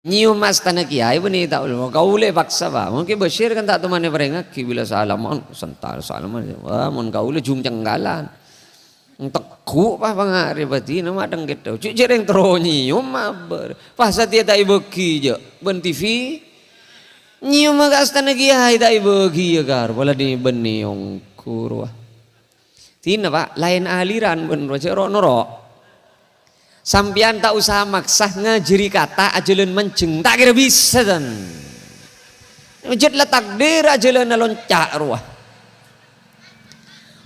nyium mas tanah kiai beni tak ulama kau boleh paksa bah mungkin Bashir kan tak temannya berengak bila salaman sental salaman wah mun kau boleh jung cenggalan tekuk pah pangari berarti nama deng gitu cuk jereng tero nyium mabar pas dia tak ibeki je ben TV nyium agak tanah kiai tak ibeki ya kar bola di beni yang kurwa tina pak lain aliran ben roja noro sampian tak usah maksa ngajari kata ajalan menceng tak kira bisa dan ujud lah takdir ajalan loncak ruah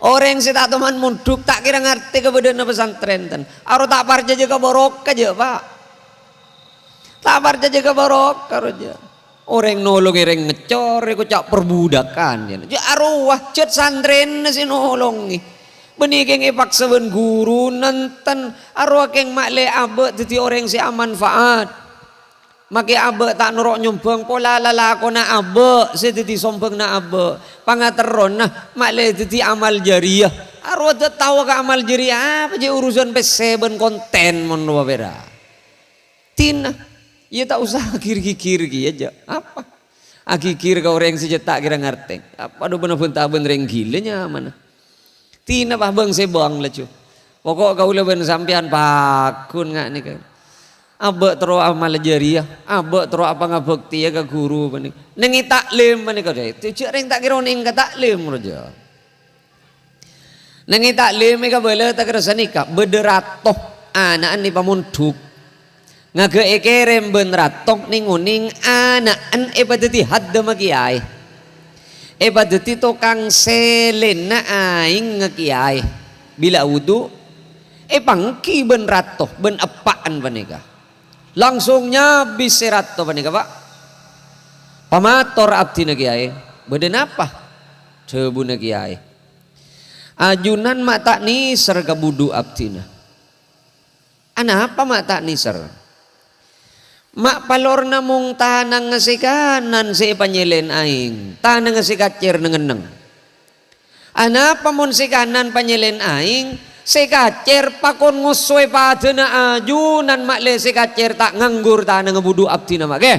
orang si tak teman munduk tak kira ngerti kebenaran pesantren dan aro tak parja jaga borok aja pak tak parja jaga borok aja orang nolong orang ngecor ikut cak perbudakan ya arwah cet santren si nolong nih benih keng ipaksa ben guru nenten arwah keng makle abe teti orang si manfaat make abe tak norok nyumbang pola lalako na abe si teti sombong na abe pangateron nah makle teti amal jariah arwah tak tahu ke amal jariah apa je urusan PC ben konten menua beda tina ya tak usah kir-kir aja apa akikir ke orang si cetak kira ngerti apa do bener-bener tak bener gilanya mana tina bah bang sebang lecu pokok kau leben sampian pakun ngak nih kan abe terus amal jariah abe terus apa ngabekti ya ke guru bani nengi taklim bani kau deh tu cering tak kira neng taklim roja nengi taklim mereka boleh tak kira sanika bederatoh anak ni pamunduk ngage ekerem benratok ninguning anak an ebadati hadda magiai ebadati tokang selena aing ngekiai bila wudu pangki ben ratoh ben apaan paneka langsungnya bisa ratoh paneka pak pamator abdi ngekiai beden apa cebu ngekiai ajunan mata niser kebudu abdina ana apa mata niser mak palor namung tanang ngasikanan si panyelen aing tanang ngasikacer nengeneng ana pamun sikanan panyelen aing sikacer pakon nguswe padena ajunan makle sikacer tak nganggur tanang ngebudu abdi nama ke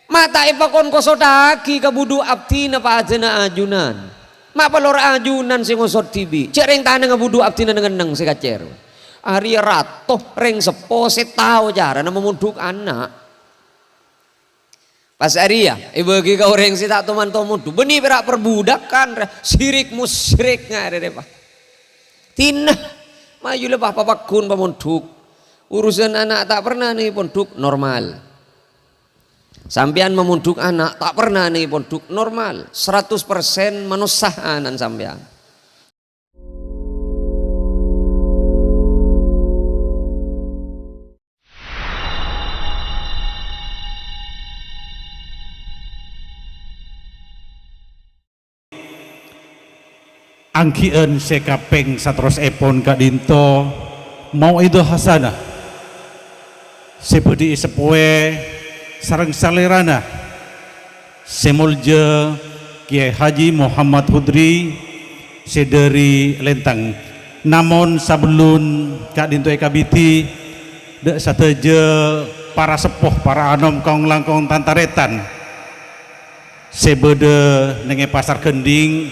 mata ipakon kosodaki kebudu abdi na padena ajunan mak palor ajunan si ngosot tibi cereng tanang ngebudu abdi na nengeneng sikacer hari ratoh reng sepo setau cara nama munduk anak pas hari ya bagi kau reng si tak teman munduk benih berak perbudakan sirik musyrik ngare deh pak tina maju lebah papakun pamunduk urusan anak tak pernah nih punduk normal sampean memunduk anak tak pernah nih punduk normal 100% manusahanan sampean angkien sekapeng satros epon kadinto mau itu hasanah sepedi sepoe sareng salerana semulje Kiai Haji Muhammad Hudri sederi lentang namun sabelun kadinto ekabiti dek sateje para sepuh para anom kong langkong tantaretan sebede nenge pasar kending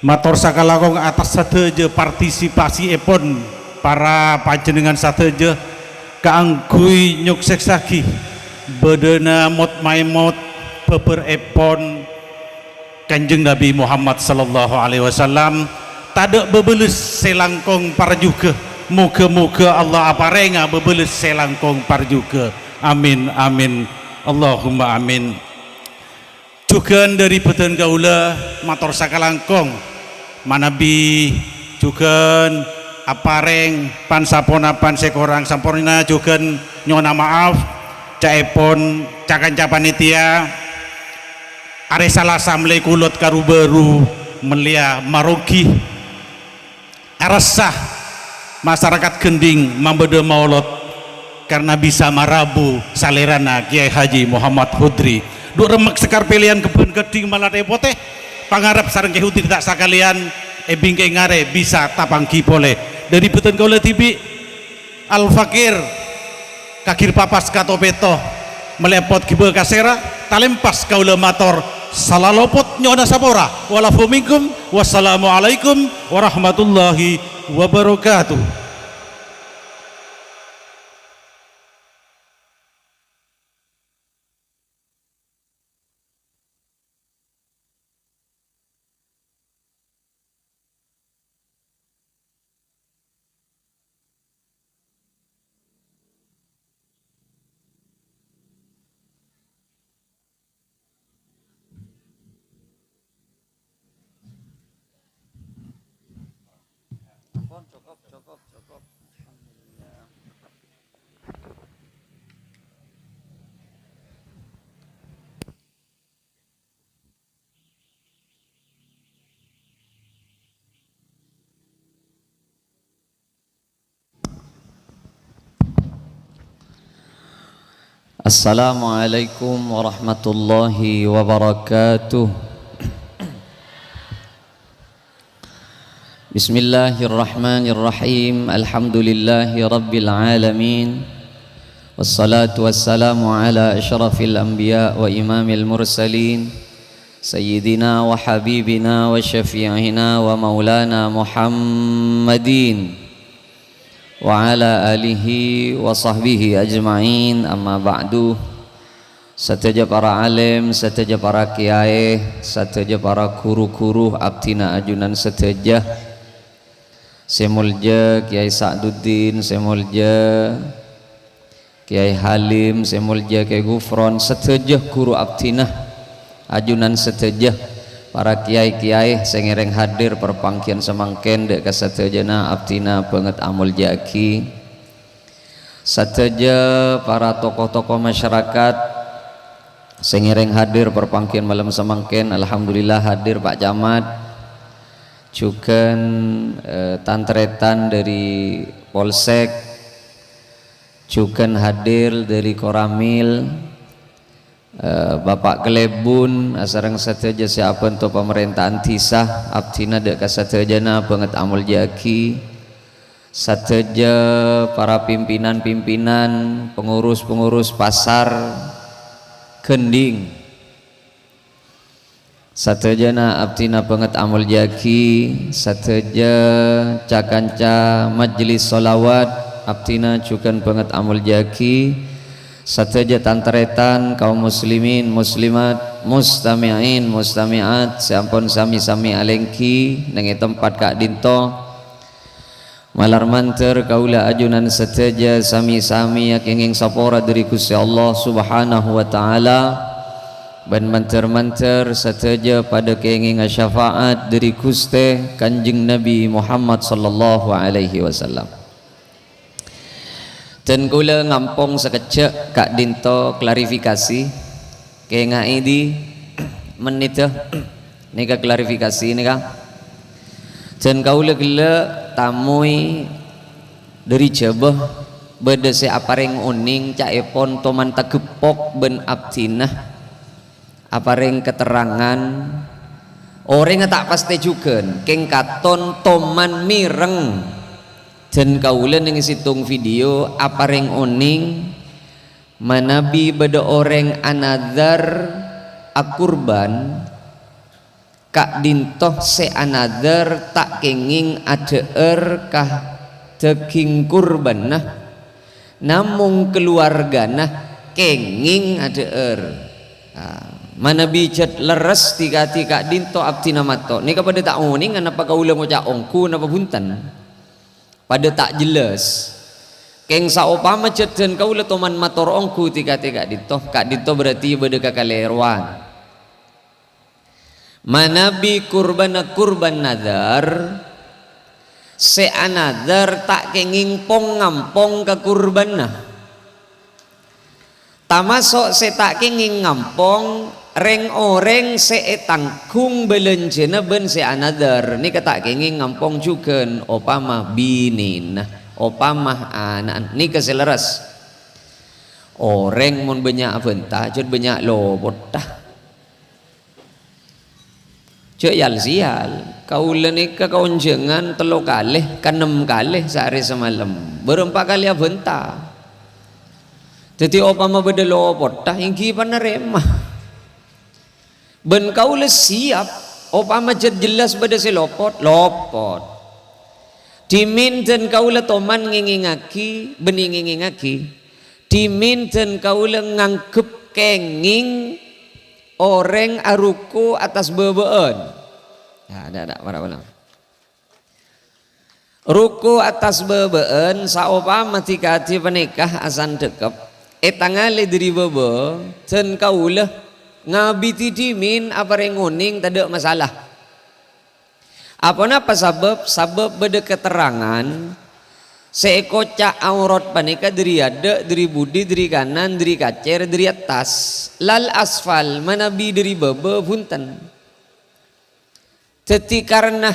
mator sakalakong atas sateje partisipasi epon para panjenengan sateje kaanggui nyuksek saki bedena mot maimot beber epon Kanjeng Nabi Muhammad sallallahu alaihi wasallam tade bebeles selangkong parjuga muga-muga Allah aparenga bebeles selangkong parjuga amin amin Allahumma amin juga dari beten gaula mator sakalangkong manabi juga apareng pansapona pansekorang sampurna juga nyona maaf caepon cakanca panitia are salah samle kulot karu baru melia marogi arasah masyarakat gending mambede maulot karena bisa marabu salerana Kiai Haji Muhammad Hudri duk remek sekar pilihan kebun geding malah repoteh pangarap sareng Kiai Hudri tak sakalian bingkai ngare bisa tapangki boleh dari beten kaula tibi al fakir kakir papas kato peto melepot kibe kasera talempas kaula mator salalopot nyona sapora walafu minkum wassalamualaikum warahmatullahi wabarakatuh. Assalamualaikum warahmatullahi wabarakatuh. Bismillahirrahmanirrahim. Alhamdulillahi rabbil alamin. Wassalatu wassalamu ala asyrafil anbiya wa imamil mursalin sayyidina wa habibina wa syafi'ina wa maulana Muhammadin wa ala alihi wa sahbihi ajma'in, amma ba'du. Sateja para alim, sateja para kiai, sateja para guru-guru abdina ajunan sateja semulja Kiai Sa'duddin, semulja Kiai Halim, semulja Kiai Gufron, sateja guru abdina ajunan sateja para kiai-kiai sengereng hadir perpangkian semangken dek kasatejana abdina banget amul jaki, sateja para tokoh-tokoh masyarakat sengereng hadir perpangkian malam semangken. Alhamdulillah hadir Pak Camat, juga tantretan dari Polsek, juga hadir dari Koramil, Bapak Kelebun asarang sateja siapa untuk pemerintahan tisah abdina dek kasatejana banget amul jaki, sateja para pimpinan-pimpinan pengurus-pengurus pasar Kending, satejana abdina banget amul jaki, sateja cakanca majelis solawat abdina juga banget amul jaki, sateja tantretan kaum muslimin muslimat mustami'in mustami'at sampun sami-sami alengki nengi tempat Kak Dinto malar manter kaula ajunan sateja sami-sami yakinging sapora dari Gusti Allah subhanahu wa ta'ala, ban manter-manter sateja pada kenging syafaat dari Gusti Kanjeng Nabi Muhammad sallallahu alaihi wasallam. Dan kula ngampong sekecek Kak Dinto klarifikasi kayak ini menit nika klarifikasi nika. Dan kaula gila tamui dari Jabah beda se apareng uning cak epon toman tagepok ben abdinah apareng keterangan orang tak pasti juga keng katon toman mireng. Dan kaula nang situng video apareng uning manabi beda orang anadar akurban Kak Dintoh se anadar tak kenging adeer kah daging kurban nah namung keluargana kenging adeer. Mana bijat leres tika Kak Dintoh abdina mato ni kepada tak uning kenapa kaula mau cak ongku napa buntan pada tak jelas keng saopama cedan kaula toman mator ongku tika Kak Dintoh berarti beda kakalerwan manabi kurban nadar se anadar tak kenging pong ngampong ke kurbanna tamasok se tak kenging ngampong reng oreng se tangkung belenjena ben se anadar ni tak kenging ngampong juga opama binin opama anak ni keseleras orang mun banyak aventa jud banyak lobot dah cek yal sial kaula nikah kaunjengan telo kalih kanem kalih sehari semalam berempat kali abenta Jadi opama beda lopot tah ingki panerema. Ben kaula siap opama jelas beda si lopot diminten kaula toman ngingingaki bening ngingingaki diminten kaula ngangkep kenging orang aruku atas bebeen. Ya ada para ruku atas bebeen saopama tikati penikah asan dekep etangale diri bebe ten kaula ngabiti dimin apa renguning tidak masalah. Apa sabab beda keterangan seeko cak aurat panika dari ada dari budi dari kanan dari kacer dari atas lal asfal manabi dari bebe punten. Jadi karena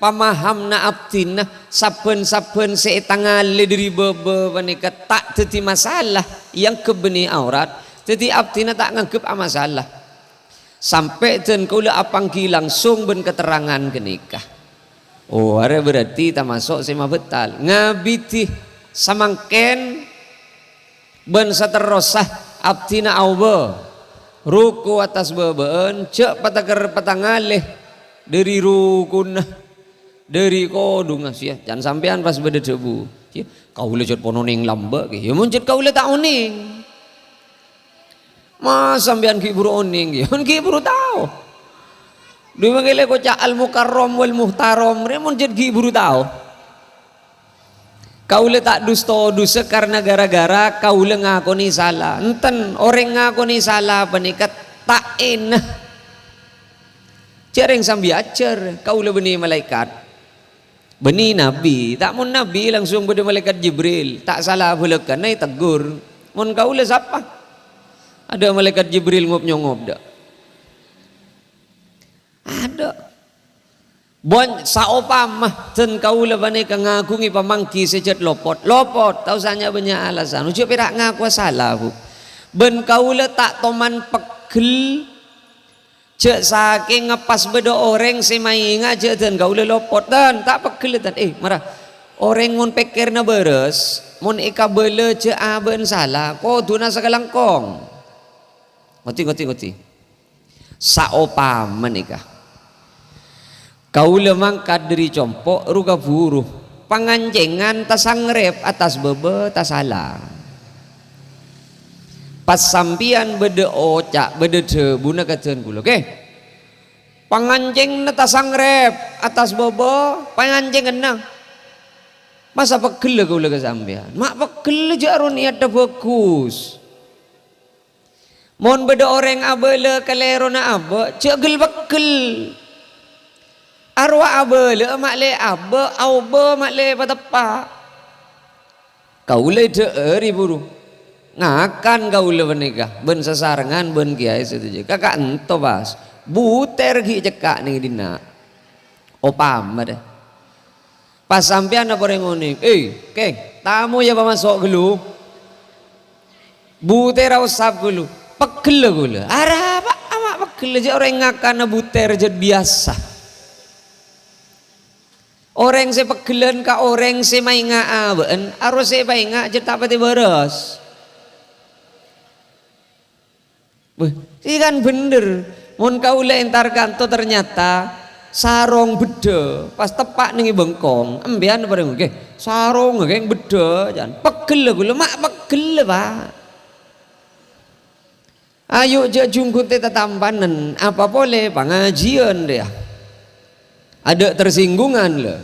pamaham na abdina saben seetangale dari bebe panika tak jadi masalah yang kebeni aurat. Jadi abdina tak nganggep masalah sampai dan kaula apangki langsung ben keterangan kenikah. Oh are berarti tak masuk sema betal ngabiti samangken ben saterosah abdina auba ruku atas bebeen cek patangaleh dari rukun dari kodung sia jangan sampean pas beda debu kaula jet pononing lamba ge ya muncul kaula tak uning. Mas sampean ki buru oning ki buru tahu. Di mangele ko ca al mukarram wal muhtaram remon jet ki buru tahu. Kaula tak dusta karena gara-gara kaula ngakoni salah. Enten orang ngakoni salah panikat tak enah. Cereng sambi acer kaula beni malaikat. Beni nabi, tak mun nabi langsung beda malaikat Jibril. Tak salah belekan nai tegur. Mun kaula siapa? Ada malaikat Jibril ngop-nyongop dak. Ada. Bon saopamah ten kaula bane ka ngagungi pamangki sejat lopot tahu sanya banyak alasan. Ujuk perak ngaku salah bu. Ben kaula tak toman pegel cek saking ngepas beda orang semai ngaje ten kaula lopot dan tak pegel dan marah. Orang mun pikirna beres, mun ika bele cek aben salah, koduna sakalangkong. Ngoti saopama nikah kaula mangkat dari compok ruga buruh panganjengan tasangrep atas bebe tasala pas sampian bede ocak bede debuna kajen kula oke panganjeng na tasangrep atas bebe panganjeng enang masa pegel kaula ke sampean mak pegel jarun niat bagus. Mon beda orang abele kalerona abe cegel bekel arwah abele makle abe aube makle patepa kaule deeri buru ngakan kaule menikah ben sasarengan ben kiai setuju kakak ento bas buter gi cekak nih dina opam deh pas sampean apa rengoning keng tamu ya masuk gelu buter usap gelu pegel gula arah apa amak pegel aja orang ngakan buter jad biasa orang se pegelan ka orang se mainga aben arus se mainga jad tak pati beres ini kan bener mun kaula entar kanto ternyata sarong beda pas tepak nih bengkong embian bareng sarong geng beda jangan pegel gula mak pegel pak. Ayo je jungkut teta tampanan apa boleh pengajian dia ada tersinggungan le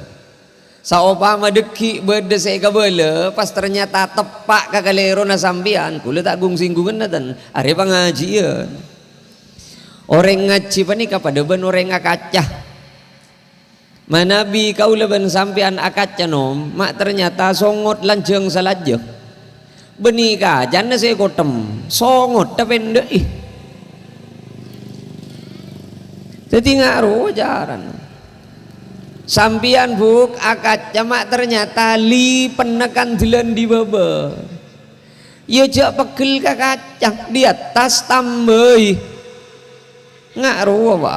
saopama deki bede seka bele pas ternyata tepak kakalero na sambian kula tak gung singgungan natan are pengajian orang ngaji panika pada ben orang akacah manabi kaula ben sampian akacah nom mak ternyata songot lanjeng salajeng benih kajan saya kotem songot tapi ndek jadi ngaruh jaran sampian buk akad jamak ternyata li penekan dilan di baba ya jak pegel kakacang di atas tambah ngaruh apa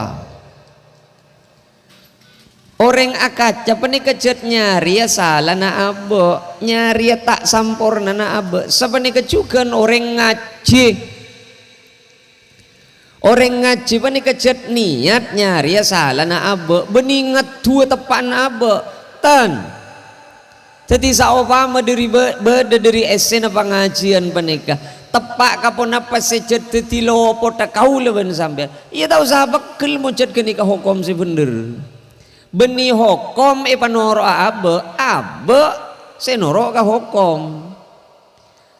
Orang akaca pani kejet nyari ya salah na abe, nyari ya tak sampurna na abe. Sapani kecukan orang ngaji. Orang ngaji pani kejet niat nyari ya salah na abe, beningat dua tepan abe. Tan. Jadi saupama dari dari esen pengajian panika. Tepak kapon apa sejet teti lopo tak kau leben sampai. Iya tahu sahabat kel mujud ke nikah hukum si bener. Beni hukum panoro abe senoro ka hukum.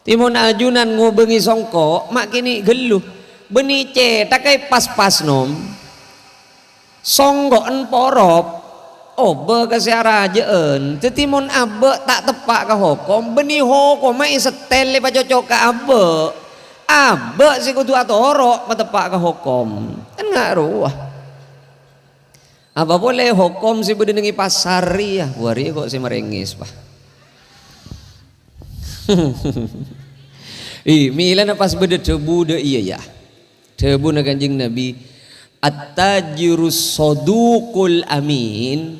Timun ajunan ngubengi songko mak kini geluh. Beni takai pas-pas nom. Songgoan porop obe ka siara jeun. Tetimun abe tak tepak ka hukum. Beni hukum mak setel pa cocok ka abe. Abe si kudu atoro pa tepak ka hukum. Kan ngaruh. Apa boleh hukum si bedenengi pasari ya wari kok si merengis pak. Milan pas beda tebu de iya ya. Tebu na Kanjeng Nabi at-tajirus saduqul amin.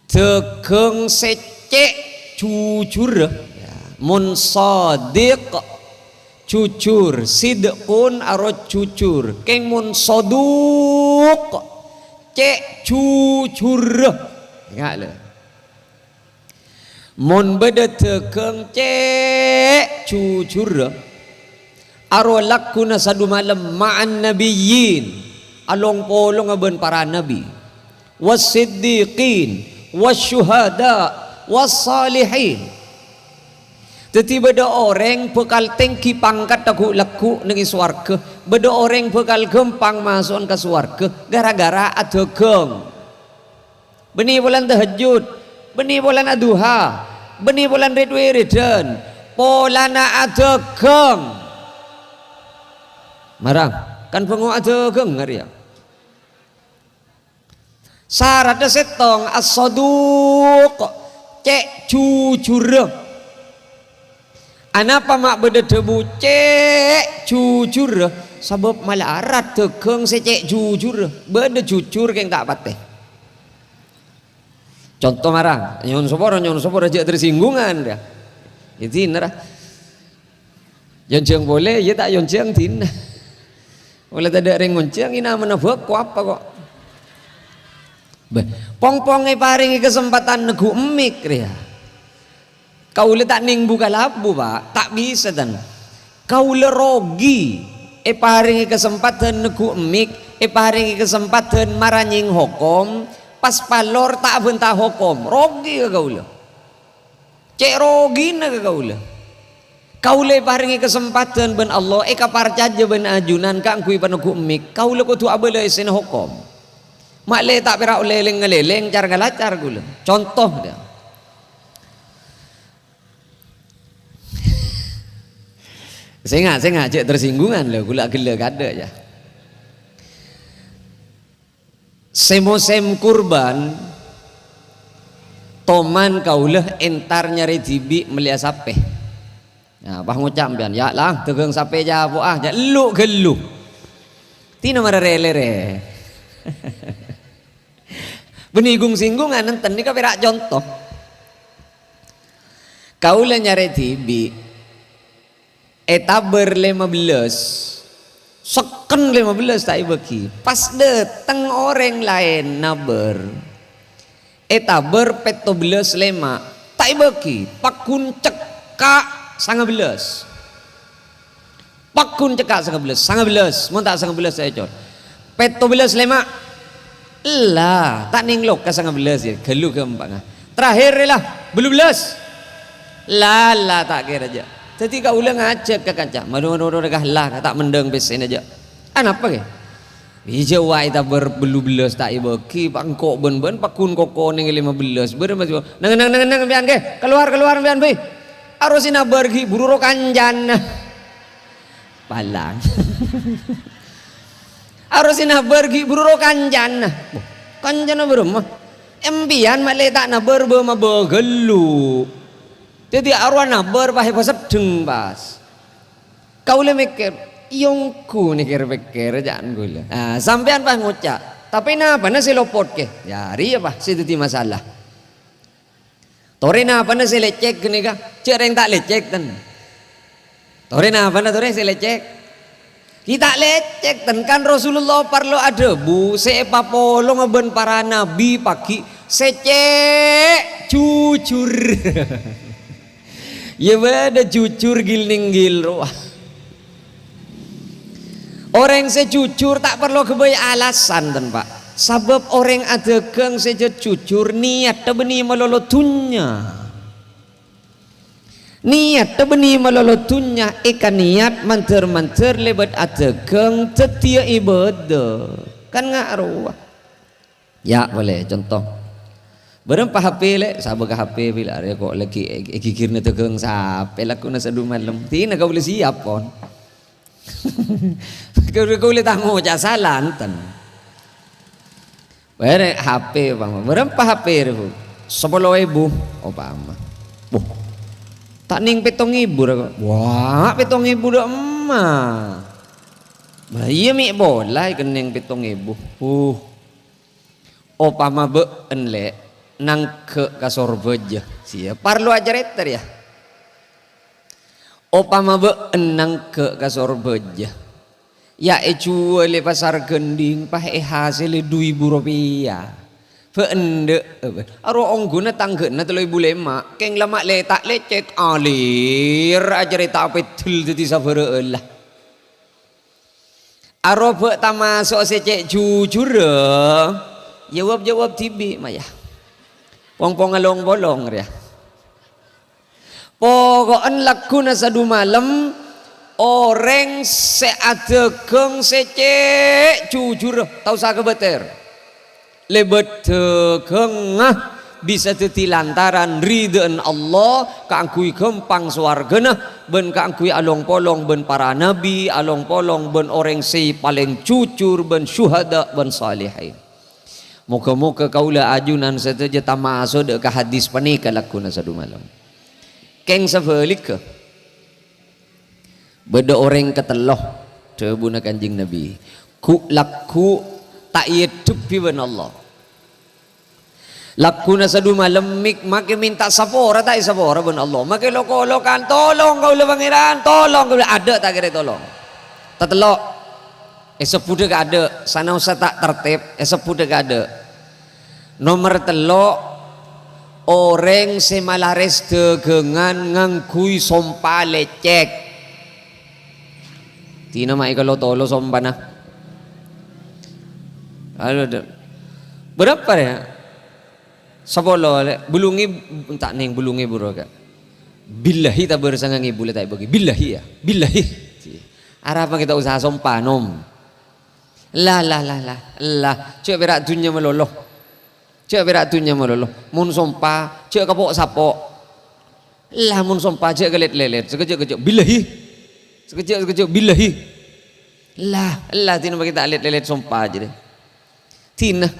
Tekeng secek jujur ya. Mun sadiq jujur, sidqun arot jujur, keng mun soduk cek jujur enggak le mun beda tekeng cek jujur aro lakuna sadu malam ma'an nabiyyin along polong aben para nabi was siddiqin was syuhada was salihin. Jadi beda orang bekal tengki pangkat taku laku nengi swarga. Beda orang bekal gempang masuk ke swarga gara-gara ada geng. Beni bulan tahajud, beni bulan aduha, beni bulan ridwiridan, polana ada geng. Marang, kan pengu ada geng ngari ya. Syarat setong as-saduq cek jujur. Anapa mak beda debu cek jujur sebab malah arat tegeng secek jujur beda jujur keng tak pateh. Contoh marang nyon sopor aja tersinggungan dia. Itu nara. Yonceng boleh ya tak yonceng tin. Boleh tak ada ring yonceng ina menabak ko apa kok. Pong-ponge paringi kesempatan negu emik dia. Kau le tak ning buka labu pak, tak bisa dan. Kau le rogi, paringi kesempatan negu emik, paringi kesempatan maranying hokom, pas palor tak bentah hokom, rogi ke kau le. Cek rogi na ke kau le. Kau le paringi kesempatan ben Allah, kaparcaja ben ajunan kang kui panegu emik, kau le kudu abele isen hokom. Mak le tak perak leleng ngeleleng car galacar gula. Contoh dia. Saya ngajak tersinggungan loh, gula gila kada ya. Semosem kurban, toman kaulah entar nyari tibi melihat sape. Ya, bah ngucap pian, ya lah, tegang sape jabu ya lu gelu. Tina mara relere. Benigung singgungan nenten ni kaperak contoh. Kaulah nyari tibi. Etaber 15 seken 15 tak bagi pas datang orang lain naber etaber 17 lema tak bagi pakun cekak 19 pakun cekak 19 mau tak 19 saya cor 17 lema lah tak ninglok ke 19 ya gelu ke 4 terakhir lah belum belas lah tak kira aja. Jadi kau ulang ngajak ke kancah, madu-madu dekah lah, tak mendeng besen aja. Apa ke? Bija wai tak berbelu belas tak ibaki, pangkok ben pakun koko neng 15 bermasuk. Nang bian ke, keluar bian be. Arusina pergi buru rokanjan. Palang. Arusina pergi buru rokanjan. Kanjan berumah. Embian malai tak na berbema begelu. Jadi arwana berbahe sedeng pas. Kau le mikir, yongku nih kira-kira jangan gula. Sampean pas ngucap, Tapi napa na silopot ke? Yari apa? Situ ti masalah. Tore napa na silecek gini ka? Cereng tak lecek tan. Tore napa na tore silecek? Kita lecek tan kan Rasulullah parlo ada bu sepa polong aben para nabi pagi secek jujur. Ya beda jujur gilning gil roh. Orang sejujur tak perlu kebanyak alasan dan pak. Sebab orang ada keng saja jujur niat beni melolotunya. Niat beni melolotunya ikan niat manter lebat ada keng tetia ibadah. Kan ngaruh. Ya boleh contoh. Berapa HP le? Sabar ke HP bila ada kok lagi kikirnya tegeng sampai laku nasa dua malam. Tina kau boleh siap pon. Kau boleh tanggung cak salah enten. Berapa HP bang? Berapa HP itu? 10.000. Oh paham. Boh. Tak ning 7.000 dah. Wah 7.000 dah emak. Bahaya mi bola kening 7.000. Oh paham be enle nang ke kasor beja. Siapa parlo ajar eter ya. Opa mabe enang ke kasor beja. Ya jual le pasar gending pah hasil 2.000 rupiah. Feende aro ongguna tanggeuna 3.500 keng lama le tak lecek alir ajar eta petul tadi sabareulah. Aro be tamasuk secek jujur jawab tibi maya. Pong-pong along bolong ya. Pokoknya laku nasa dua malam orang seadegeng secek jujur tahu saka beter lebet tegeng bisa teti lantaran ridhaan Allah kaangkui gempang swargana ben kaangkui along polong ben para nabi along polong ben orang si paling jujur ben syuhada ben salihin. Moga-moga kaula ajunan saja tamaso dek ke hadis panika laku nasa dua malam. Keng sebalik ke beda orang keteloh tebuna kanjing Nabi ku laku tak hidup piwan Allah laku nasa dua malam makin minta sapora tak sapora ben Allah makin loko-lokan tolong kau lebangiran tolong kau ada tak kira tolong tetelok sepude gak ada sana usah tak tertib sepude gak ada nomor telok orang semalares degengan ngangkui sompa lecek tina mai kalau tolo sompa nah berapa ya sabolo bulungi tak neng bulungi buroga billahi tak bersangang ibu tak bagi billahi ya billahi arah apa kita usaha sompa nom lah coba berak dunia meloloh cek berak tunya malolo mun sompa cek kapok sapok lah mun sompa cek gelet-lelet sekejap billahi sekejap billahi lah tina bagi tak lelet sompa aja deh tina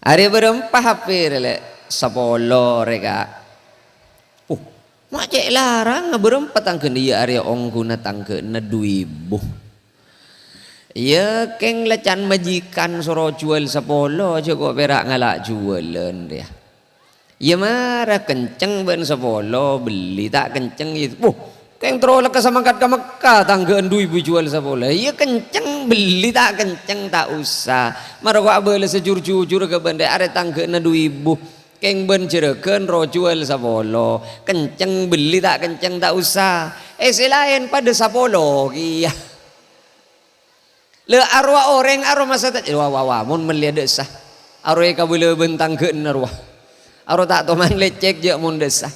hari berempah HP rele sapolo reka mak cek larang berempat tangke dia hari ongguna tangke na 2.000 ya keng lecan majikan suruh jual 10 cukup berak ngalak jualan dia ya marah kenceng ben 10 beli tak kenceng itu keng terolak ke samangkat ke Mekah tanggaan 2.000 jual 10 ya kenceng beli tak kenceng tak usah marah kok boleh sejur-jujur ke benda ada tanggaan 2.000 keng ben jereken ro jual 10 kenceng beli tak kenceng tak usah selain pada 10 iya le arwah orang arwah masa tak wah mun melihat desah arwah ka boleh bentang ke arwah arwah tak toman lecek je mun desah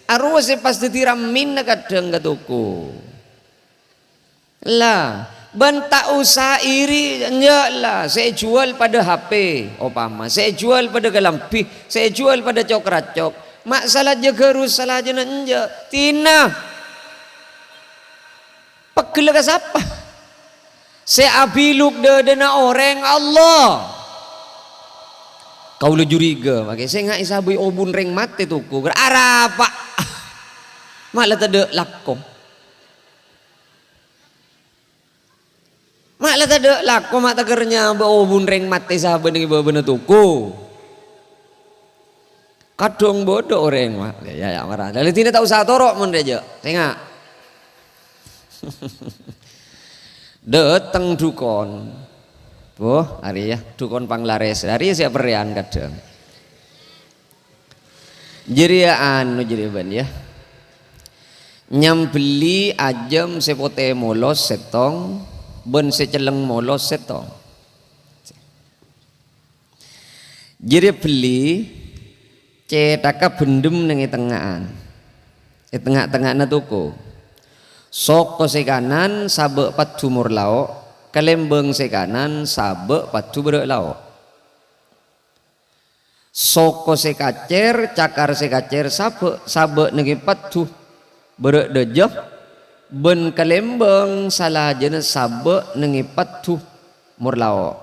arwah se pasti tiram min kadang katuku lah bentak usah iri nya lah saya jual pada HP opama saya jual pada galampi saya jual pada cok masalah je gerus salah je nanja tina pegel ka siapa saya abiluk dena orang Allah kau lu juriga makanya saya nggak isa bui obun reng mati tuku berarah pak malah tade lakom Mak lah tak ada laku mak takernya obun reng mati sahabat ngi bener tuku. Kadang bodoh orang mak. Ya marah. Lalu tidak tahu usah torok mun aja. Tengok. Datang dukon. Boh, hari ya dukon panglares. Hari siap perian kadang. Jeriaan jadi ban ya. Nyambeli ajam sepote molos setong. Ben seceleng molos setong. Jadi beli cetaka bendem nengi tengahan. Tengah-tengah na tuku. Sok se kanan sabe pat jumur lauk, kelembeng se kanan sabe pat jumur lauk. Sok se kacer, cakar se kacer sabe nengi pat ju berek dejah. Ben kalembeng salah jenis sabe nengi patu murlao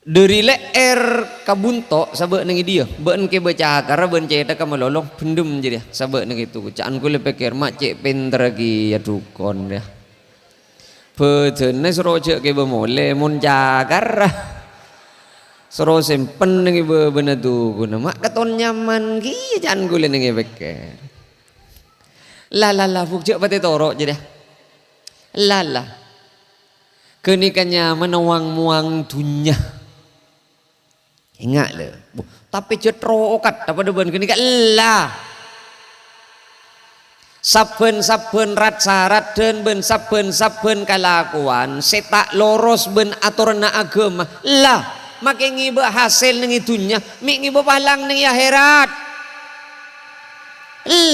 dari leer kabuntok sabe nengi dia ben ke baca karena ben ceta kamalolong pendem jadi sabe nengi tu caan ku le pikir mak cek pinter lagi ya dukon dia petene soro cek ke bemole mun jagar soro simpen nengi bener tu guna mak katon nyaman ki caan ku le nengi pikir Lala fukjek pati torok jadi lala kenikannya menawang-muang dunia ingat le tapi cetrokat apa deban kenikan lah saben-saben rat-sarat dan ben saben-saben kalakuan setak loros ben aturna agama lah makin ngiba hasil nengi dunia mik ngiba palang nengi akhirat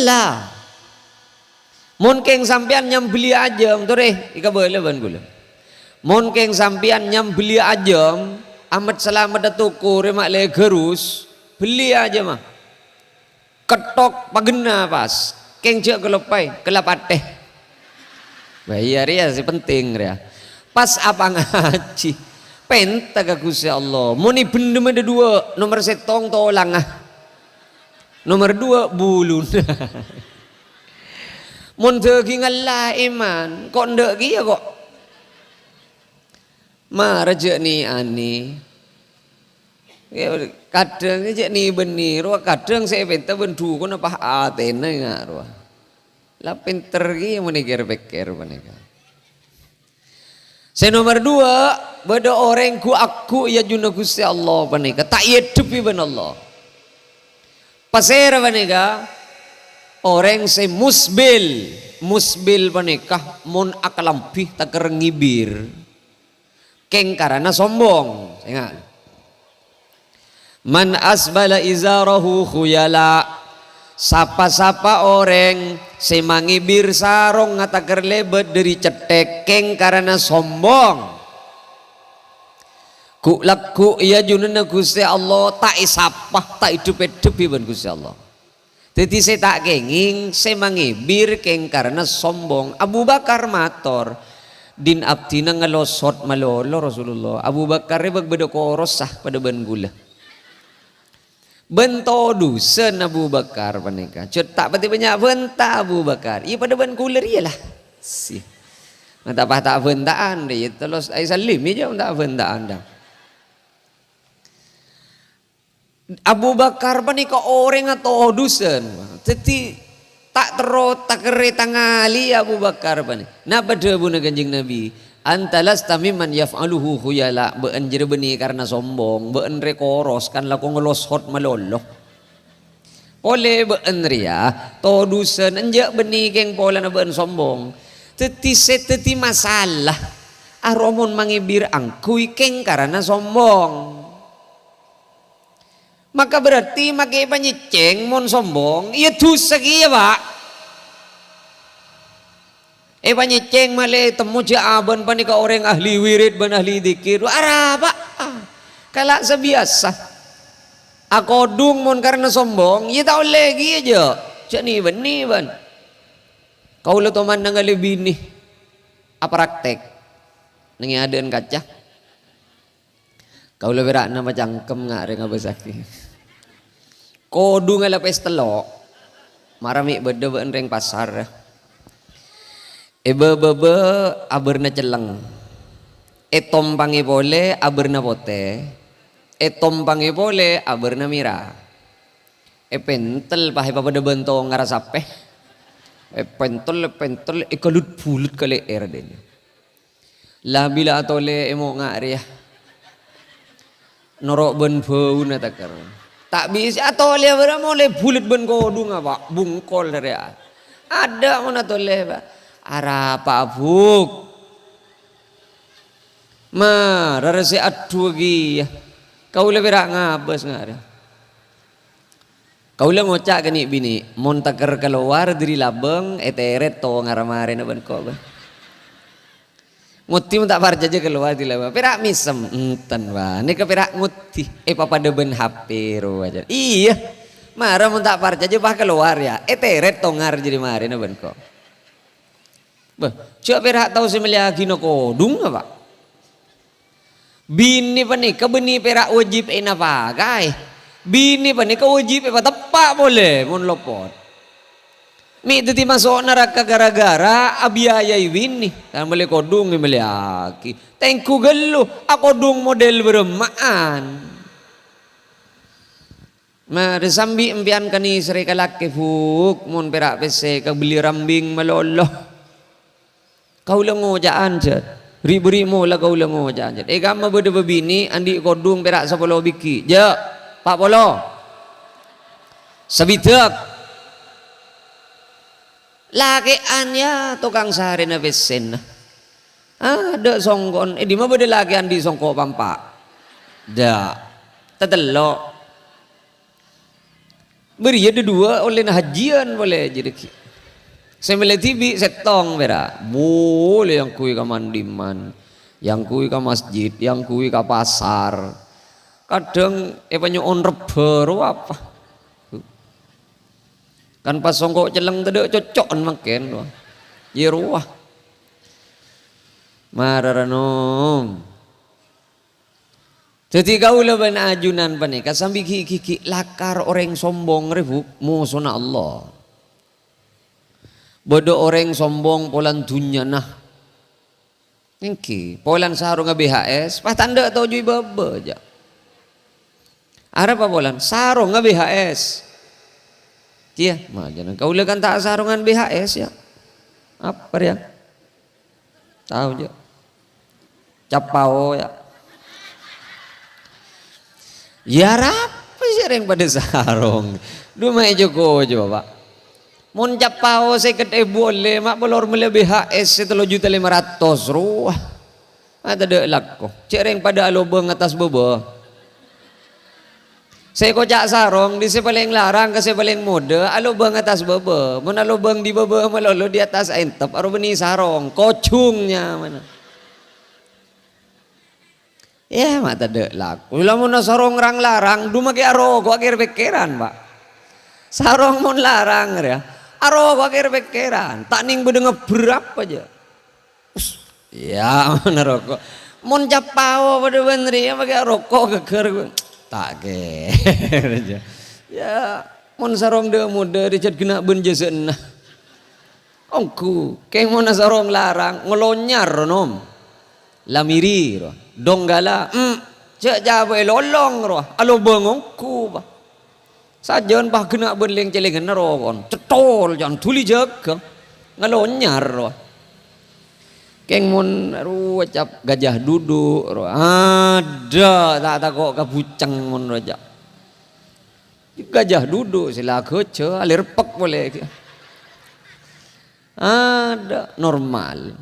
lah mun keng sampean nyambeli ajam tuh deh ika boleh ban gula mun keng sampean nyambeli ajam amat selamat tuku remak le gerus beli aja mah ketok pagena pas keng cek kelepai kelapateh bayar ya si penting ya pas apa ngaji penta ke Gusti Allah muni bendem ada dua nomor setong tolang nomor dua bulun mun degi ngalah iman kok ndak ki ya kok maraje ni ani kadang je ni beni ro kadang saya pinter bendu kono apa atene ngaro lah pinter ki mun pikir menika saya nomor dua beda orang ku aku ya juna Gusti Allah menika tak yedupi ben Allah pasera menika orang se musbil panikah mun akalampi tak ngibir keng karena sombong ingat man asbala izarahu khuyala sapa-sapa orang se mangibir sarong ngataker lebet dari cetek keng karena sombong ku laku iya junana Gusti Allah tak isapah tak hidup-hidup iban Gusti Allah. Jadi saya tak kenging, saya mangibir keng karena sombong. Abu Bakar mator, din abdina ngelosot malolo Rasulullah. Abu Bakar berbeda korosah pada ban gula. Bento dusen Abu Bakar panika. Cetak pati banyak benta Abu Bakar. Iya pada ban gula dia lah. Si, nggak tak bentaan deh. Terus saya salim aja tak bentaan dah. Abu Bakar panika orang atau dusen, jadi tak terot tak kereta ngali Abu Bakar panik. Nah pada buna kanjeng Nabi, antalas tamiman yaf'aluhu khuyala beanjir beni karena sombong, bean rekoros kan laku ngelosot malolo. Oleh bean ria, to dusen anjak beni keng pola na bean sombong. Teti masalah, aromon mangibir angkui keng karena sombong. Maka berarti makai panyiceng mon sombong iya dosa kia pak panyiceng male temu jaaban panika orang ahli wirid ban ahli dikir arah pak kalak sebiasa akodung mon karena sombong iya tahu lagi aja cak ni ban kau lo teman nanggali bini apa praktek nengi aden kaca kau lo berak nama cangkem ngare ngabasaki kodu ngalapes telok marami beda ben reng pasar bebe aberna celeng. Tompangi boleh aberna pote. Tompangi boleh aberna mira. Pentel pahe pada bentong ngarasape. Pentel kalut pulut kali air den. Lah bila atole emo ngari ya. Norok ben bau na takar. Tak bisa atole boleh bulut ben kodung apa bungkol dari ada mana tole ba. Ara pabuk. Ma rarasi adu gi. Kau lebih rak ngabas ngari. Kau lah ngocak kani bini, mon takar keluar dari labeng, eteret to ngaramare na ban ko ba. Nguti mo tak parja aja keluar di labeng, perak misem, enten ba. Ni ke perak nguti, papa deben HP ro aja. Iya, marah mo tak parja aja bah keluar ya, eteret to ngar jadi mare na ban ko. Bah, coba perak tahu semeliagi no kodung apa? Bini pani kebeni perak wajib ena pakai. Bini pa ni kawajib pa tepak boleh mon lopot. Mi diti masuk neraka gara-gara abiyayai bini. Kan boleh kodung ni boleh aki. Tengku gelu akodung model beremaan. Mari sambi empian kani seri kalake fuk mon perak pese beli rambing malolo. Kau lengo jaan jet. Riberi mo lah kau lengo jaan jet. Gama bede bebini andi kodung perak 10 biki. Je. Pak Polo sebidak lakiannya tukang sehari na besen ada songkon di mana beda lakian di songko pampak dah tetelok beri ada dua oleh hajian boleh jadi semele tibi setong bera boleh yang kui ke mandiman yang kui ke masjid yang kui ke pasar kadang banyak on reber apa kan pas songkok celeng tadi cocok makin ya ruah mararanong jadi kau leban ajunan panika sambil kiki lakar orang sombong rebu musona Allah bodoh orang sombong polan dunya nah niki polan sarung BHS pas tanda tau jui bebe aja. Ada apa bolan? Sarung nggak BHS. Iya, mah jangan kau lekan tak sarungan BHS ya. Apa ya? Tahu je. Capau ya. Ya apa sih yang pada sarung? Dua mai Joko coba pak. Mon capau saya kete boleh, mak bolor mele BHS 3.500.000 ruah. Ada dek lakko. Cereng pada alobeng atas bebe. Saya kocak sarong di sepaling larang ke sepaling mode alo bang atas bebe mun alo bang di bebe malolo di atas entep aro beni sarong kocungnya mana ya mata dek laku lamun sarong rang larang du make aro kok akhir pikiran pak sarong mun larang ya aro kok akhir pikiran tak ning bede ngebrap aja ya mana rokok mun capao pada bener ya pakai rokok keker tak ke ya mon sarong de muda dicat kena benjesen ongku kayak mon sarong larang ngelonyar nom lamiri ro donggala cek jabe lolong ro alo bengongku ba sajon bah kena benleng celengan ro kon cetol jan tuli jeg ngelonyar ro keng mon ru cap gajah duduk ro ada tak kok kabuceng mon raja gajah duduk sila kece alir pek boleh ada normal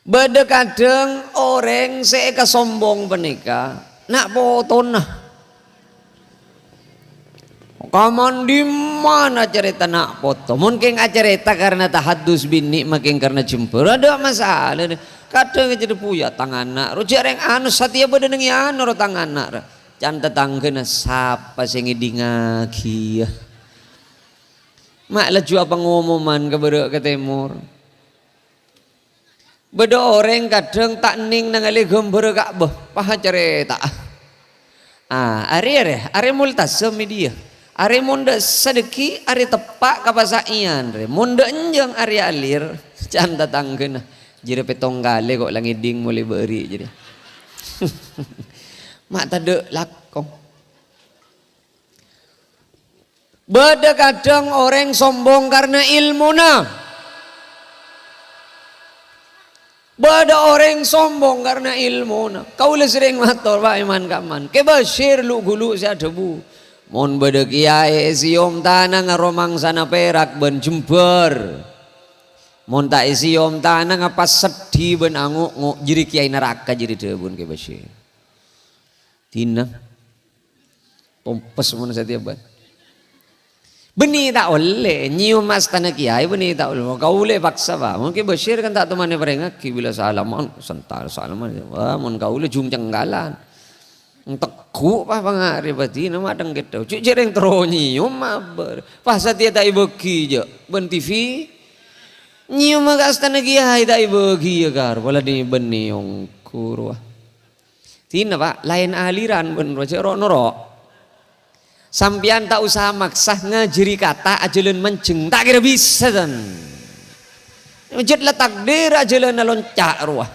beda kadang orang seeka sombong penika nak potona kaman di mana cerita nak foto? Mungkin cerita karena tahadus bini, makin karena jempur. Ada masalah. Kadang jadi puya tangan nak. Rujak yang anu satia beda dengan anu tangan nak. Jangan tetangga siapa sing ngidingaki. Mak laju apa ngomoman keberek ke timur. Beda orang kadang tak ning nangali gambar Ka'bah. Paha cerita. Are multasem dia. Ari monde sedeki ari tepak kapasaian re. Monde enjang ari alir can tatangkeun. Jadi petong gale kok langiding mulai beri jadi. Mak tade lakong. Beda kadang orang sombong karena ilmuna. Beda orang sombong karena ilmuna. Kau sering matur Pak Iman Kaman. Kebasir lu gulu sia debu. Mon beda kiai siom tanah ngaromang sana perak ben Jember. Mon tak siom tanah ngapa sedih ben anguk jadi kiai neraka jadi debun kebasir. Tina pompes mon setiap ban. Beni tak oleh nyium mas tanah kiai beni tak oleh kau boleh paksa bah mungkin Bashir kan tak temannya perengak bila salaman sentar salaman wah mon kau boleh jung cenggalan teku apa pangari berarti nama adang gitu cuk jereng terus nyium mabar pas dia tak ibegi je ben TV nyium magas tanah kiai tak ibegi ya kar wala di beni yang kurwa tina pak lain aliran ben roja noro. Sampian tak usah maksa ngajari kata ajalan menceng tak kira bisa dan jet letak takdir ajalan loncak ruah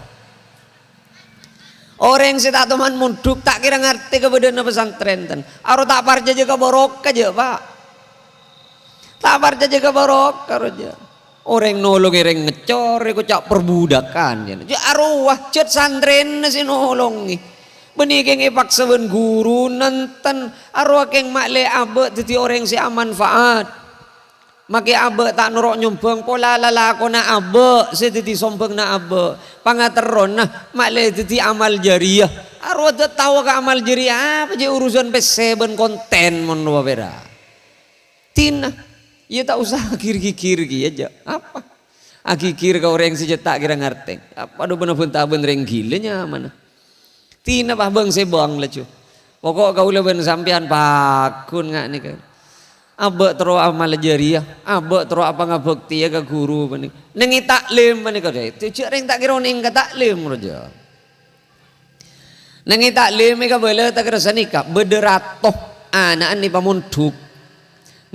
orang si tak teman munduk tak kira ngerti kebenaran pesantren dan aro tak parja jaga borok aja pak tak parja jaga borok aja orang nolong orang ngecor ikut cak perbudakan ya arwah jet santren nasi nolongi benih keng ipaksa ben guru nenten arwah keng makle abe teti orang si manfaat make abe tak norok nyumbang pola lalako na abe si teti sombong na abe pangateron nah makle teti amal jariah arwah tak tahu ke amal jariah apa je urusan PC ben konten mon wabera tina ya tak usah kir-kir aja apa akikir ke orang si cetak kira ngerti apa do bener-bener tak bener gilenya mana tina bah bang sebang lecu pokok kau leben sampian pakun ngak nih kan abe terus amal jariah abe terus apa ngabekti ya ke guru bani nengi taklim bani kau deh tu cering tak kira neng taklim roja nengi taklim ika boleh tak kira sanika bederatoh anak ni pamunduk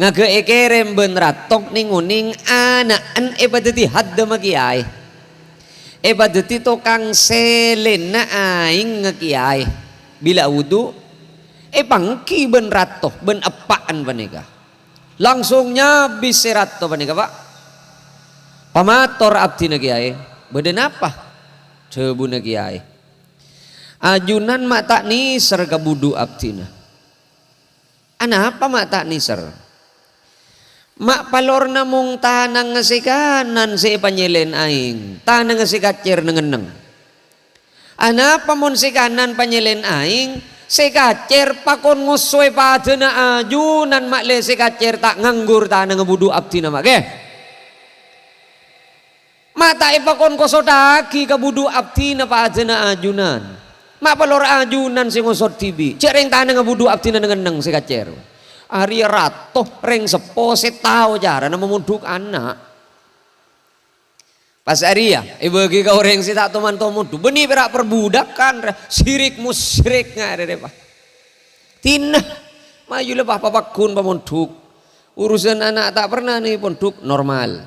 ngage ekerem ben ratok ninguning anak an ebadati hadda makiai ebadati tokang selena aing ngekiai bila wudu pangki ben ratoh ben apaan panika langsungnya bisa ratoh panika pak pamator abdi kiai beden apa cebu kiai ajunan mak tak niser kabudu abdina ana apa mak tak niser mak palor namung tanang ngasikanan si panyelen aing tanang ngasikacer nengeneng ana pamon sikanan panyelen aing sikacer pakon nguswe padena ajunan mak le sikacer tak nganggur tanang ngebudu abdi nama ke mata ipakon kosodaki kabudu abdi na padena ajunan mak palor ajunan si ngosot tibi cereng tanang ngebudu abdi na nengeneng sikacer Ari ratoh reng sepo setau cara nama munduk anak pas ari ya bagi kau reng si tak teman munduk benih berak perbudakan sirik musyrik ngare deh pak tina maju lebah papakun pamunduk urusan anak tak pernah nih punduk normal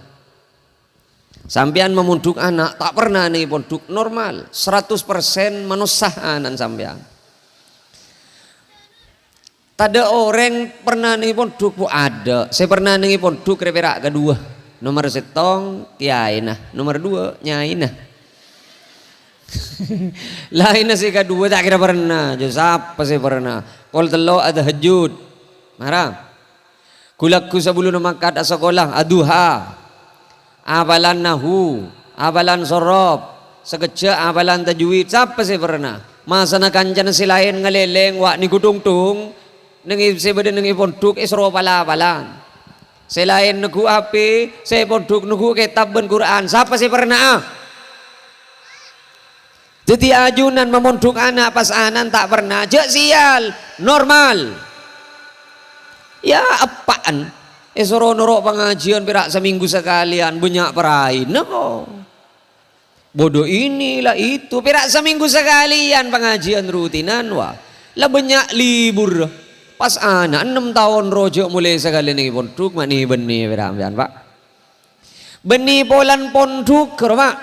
sampean memunduk anak tak pernah nih punduk normal 100% manusahanan sampean ada orang pernah nih pondok bu ada saya pernah nih pondok kira-kira kedua nomor setong kiai nah nomor dua nyai nah lain sih kedua tak kira pernah jasa apa sih pernah kol telo ada hajud marah kulakku sebelum makat sekolah aduha abalan nahu abalan sorob sekeja abalan tajwid siapa sih pernah masa nak kancan si lain ngeleleng wak ni gudung-tung nengi sebeda nengi pondok isro pala-palan selain negu api saya pondok negu kitab ben Quran siapa sih pernah jadi ajunan memondok anak pas anan tak pernah jak sial normal ya apaan isro norok pengajian perak seminggu sekalian banyak perain no bodoh inilah itu perak seminggu sekalian pengajian rutinan wah lah banyak libur Pas anak 6 tahun rojo mulai sekali nih ponduk mani benih berambian pak. Benih polan ponduk kerma.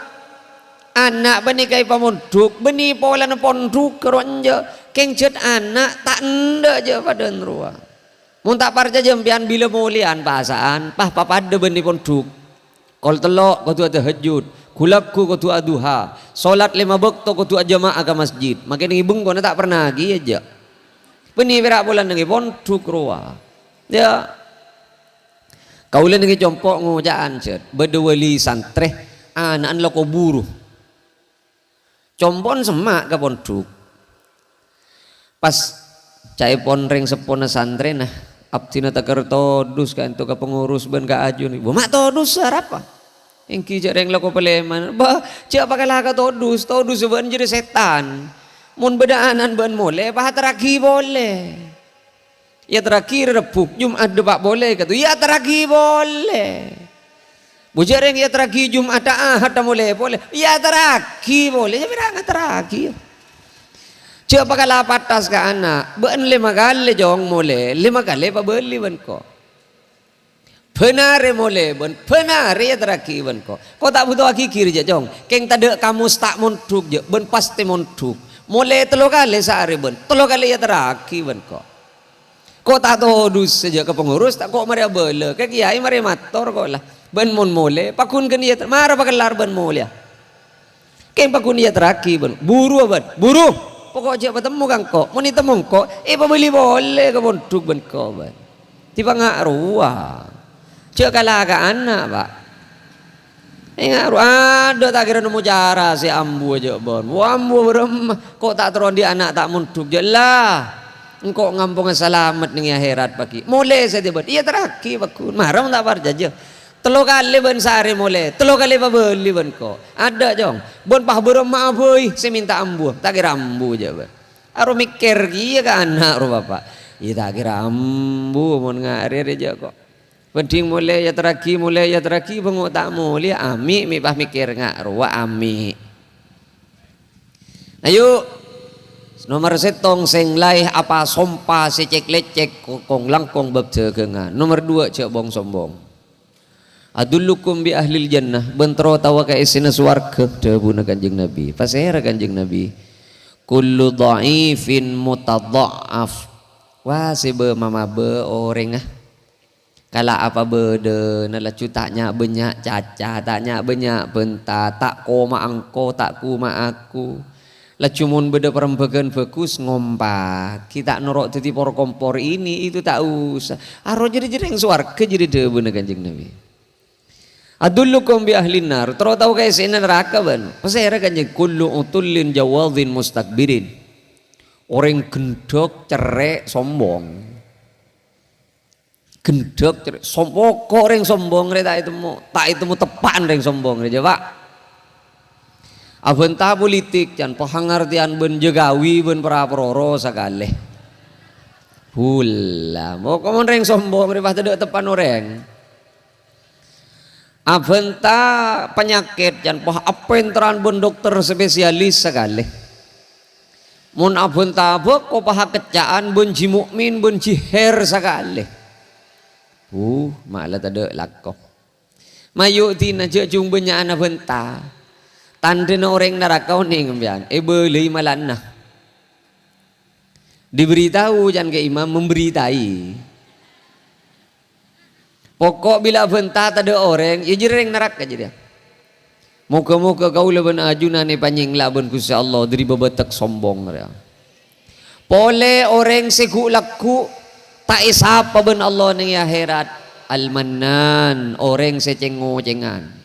Anak benih kai pamonduk benih polan ponduk keronja kengcet anak tak ndak je pada nruah. Mun tak parja jempian bila mulian pasaan pah papada benih ponduk. Kol telok kau tu tahajud, kulakku kau tu duha, solat 5 waktu kau tu jamaah ke masjid. Makin ibung kau tak pernah lagi aja. Benih berak bulan nengi ponduk ruah. Ya. Kaulah nengi compok ngujaan cet, bedewali santre anak lo kau buru. Compon semak ke ponduk. Pas cai pon ring sepona santre nah abtina takar todus kan tu ke pengurus ben ka aju ni. Mak todus apa? Engki jareng lo ko peleman. Bah, cak pakai laka todus ben jadi setan. Mun bedaanan ben mole, bah teraki boleh. Ya terakhir repuk Jumat depak boleh kata. Ya teraki boleh. Bujareng ya teraki Jumat Ahad boleh. Ya teraki boleh. Ya berang teraki. Cak pakai lapatas ke anak. Ben 5 kali jong mole. 5 kali pa beli ben ko. Penare mole ben. Penare ya teraki ben ko. Kau tak butuh akikir je jong. Keng tade kamu tak montuk je. Ben pasti montuk. Mulai 3 kali sehari ben, 3 kali ya teraki ben kok. Kok tak todus saja ke pengurus, tak kok mari bela, ke kiai mari mator kok lah. Ben mon mole, pakun kan dia mara pakelar ben mole. Keng pakun dia teraki ben, buru ben, buru. Pokok aja bertemu kang kok, mun temu kok, pabeli boleh ke ponduk ben kok ben. Tiba ngak ruah. Cek kalah ke anak pak. Ingat ada tak kira nemu cara si ambu aja bon. Ambu berem kok tak turun di anak tak munduk je lah. Engkau ngampung selamat ning akhirat pagi. Mulai saya tiba. Iya teraki bakun. Marah tak par jaja. 3 kali ben sehari mulai. 3 kali beli ben kok. Ada jong. Bon pah berem maaf euy, saya minta ambu. Tak kira ambu aja ben. Aro mikir kieu ka anak ro bapak. Iya tak kira ambu mun ngarir aja kok. Penting mulai ya teraki bengok tak mulai ami mi bah mikir ngak ruwa ami. Ayo nomor setong sing laih apa sompa secek lecek kong langkong bab cegengan. Nomor 2 cek bong sombong. Adullukum bi ahlil jannah bentro tawa ka isina swarga dawuh Kanjeng Nabi. Pasera Kanjeng Nabi. Kullu dhaifin mutadhaaf. Wah sebe mama be oreng Kala apa bede nala cutanya banyak caca tanya banyak benta tak koma angko tak kuma aku lah cuman beda perembagan fokus ngompak kita norok titi por kompor ini itu tak usah aro jadi yang suarga jadi debu Kanjeng Nabi. Adullukum bi ahlin nar terus tahu kayak sini neraka ban pasera Kanjeng kullu utullin jawadhin mustakbirin orang gendok cerek sombong gendek sombong kok reng sombong re tak itu mu tepan reng sombong re Pak. Abentah politik jan pahangartian ben jegawi ben praproro sakale. Hula mau komon reng sombong re pas tepan orang. Abentah penyakit jan pah apentran ben dokter spesialis sakale. Mun abentah kok pah kecaan ben ji mukmin ben ji her sakale. Malah tak ada lakok. Mayu tina je jung banyak anak benta. Tanda na orang neraka ni ngambian. Beli malan nah. Diberitahu jangan ke imam memberitai. Pokok bila benta tak ada orang, ya jereng neraka je dia. Muka-muka kau leban ajunan ni panjing laban kusi Allah dari bebetak sombong dia. Pole orang seku laku tak isapa ben Allah ning akhirat al-mannan orang secengo-cengan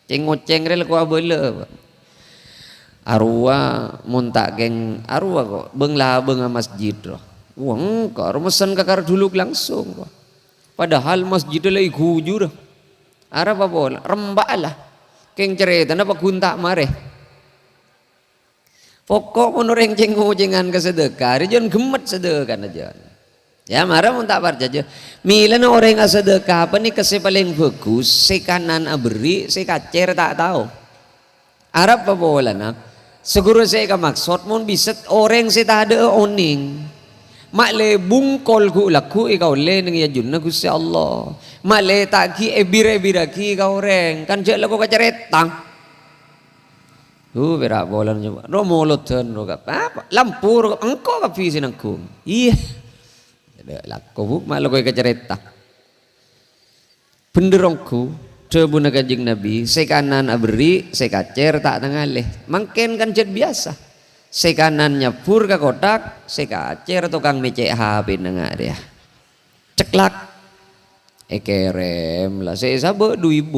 cengo-ceng rel ko abele arwa mun tak geng arwa kok beunglah beung masjid roh wong kok mesen kakar dulu langsung kok padahal masjid lagi hujur arep apa bola rembak lah keng cerita napa guntak mare pokok mun orang cengo-cengan ke sedekah jon gemet sedekah aja. Ya marah mun tak parjaja. Milan orang yang sedekah apa nih kese paling bagus, si kanan aberi, si kacer tak tahu. Arab apa bola nak? Seguro saya ke maksud mun bisa orang si tak ada oning. mak le bungkol ku laku kau le nang ya junna Gusti Allah mak le tak ki ebir ki kau reng kan je laku kacaretang berak bolan coba ro molot ten ro apa lampu ro engko ka pi sinangku iya ada laku buk mak laku kacaretang penderongku cebuna kanjeng Nabi sekanan aberi sekacer tak tangaleh mangken kan jet biasa sekanan nyapur ke kotak sekacer tukang mecek HP nengak dia ceklak ekerem lah saya sabe 2000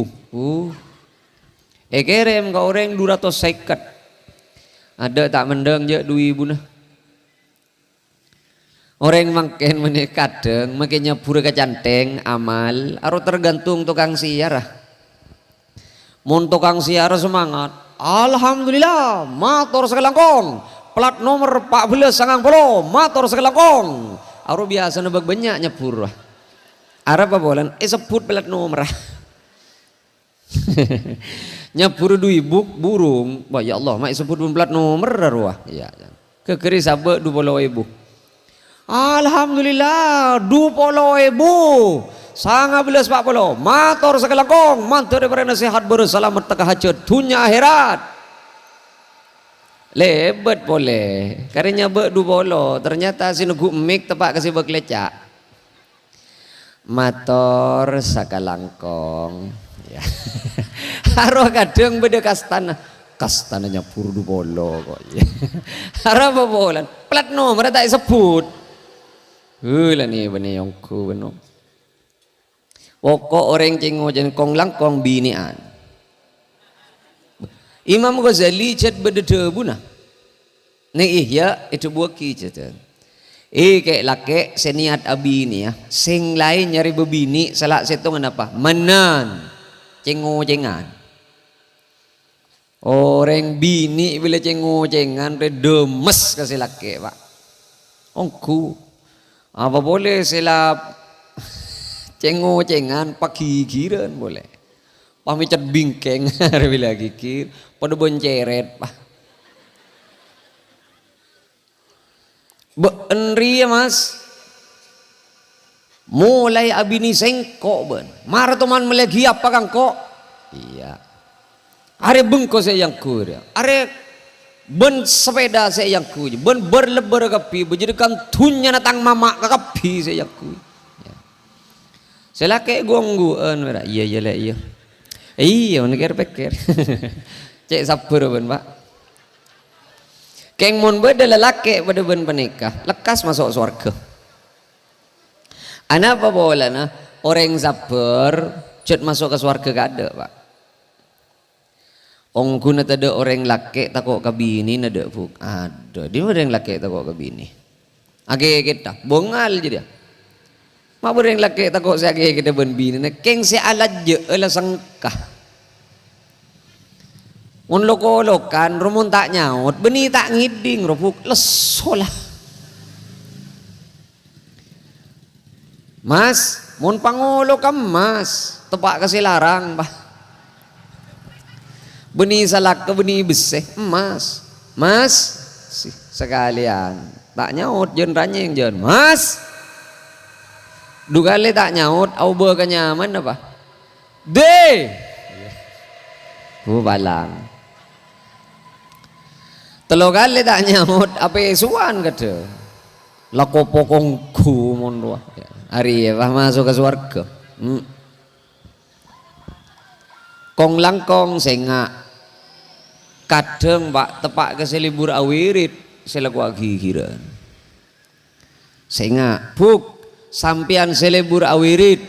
ekerem kau orang 250 ada tak mendeng je 2000 nah orang makin menikah deng makin nyapur ke canteng amal aro tergantung tukang siarah mun tukang siarah semangat alhamdulillah motor sekelangkong plat nomor 14 sangang polo motor sekelangkong aro biasa nebak banyak nyapur Arab apa bolan sebut plat nomor nyapur 2000 burung wah ya Allah mak sebut plat nomor arwah ya kekeri sabe 20.000 alhamdulillah 20.000 sangat belas 40 motor sekelangkong mantur daripada nasihat berselamat teka hajat dunia akhirat lebet boleh karena be 20 ternyata sinugu mik tepak kasih beklecak motor sekelangkong ya haro kadang beda kastananya pur 20 kok ya haro apa bolan plat nomor tak sebut lah nih benih yongku benar pokok orang cengo jen kong langkong binian Imam Ghazali cat beda buna neng ihya itu buaki cat kayak laki seniat abi ini ya sing lain nyari bebini salah setong apa menan cengo cengan orang bini bila cengo cengan redemes kasih laki pak ongku apa boleh selap cengo-cengan pagi giran boleh pamicat bingkeng hari lagi kir pada bonceret pak benri ya mas mulai abini sengkok ben marah teman melagi apa kang kok iya are bengko saya yang kur are ben sepeda saya yang ku ben berlebar kapi berjadikan tunya natang mama kapi saya yang ku ya. Saya laki gongguan iya lah iya negara pikir cek sabar ben pak keng mon beda lelaki pada ben penikah lekas masuk surga ana apa bola nah orang sabar cet masuk ke surga gak ada pak ongku nata ada orang laki takut kabini nada buk ada dia orang laki takut kabini age kita bongal je dia mak orang laki takut saya age kita ben bini na keng si alat je ala sangkah mun loko-lokan rumun tak nyaut beni tak ngiding rupuk lesolah mas mun pangolo kam mas tepak kasih larang bah benih salak ke benih beseh emas mas sekalian tak nyaut jen ranyeng jen mas dugale tak nyaut au be kenyaman apa de balang telo kali tak nyaut apa suan kata lakopokongku mon hari ya masuk ke surga kong langkong sengak kadang pak tepak ke selibur awirit selaku akhiran sengak buk sampian selibur awirit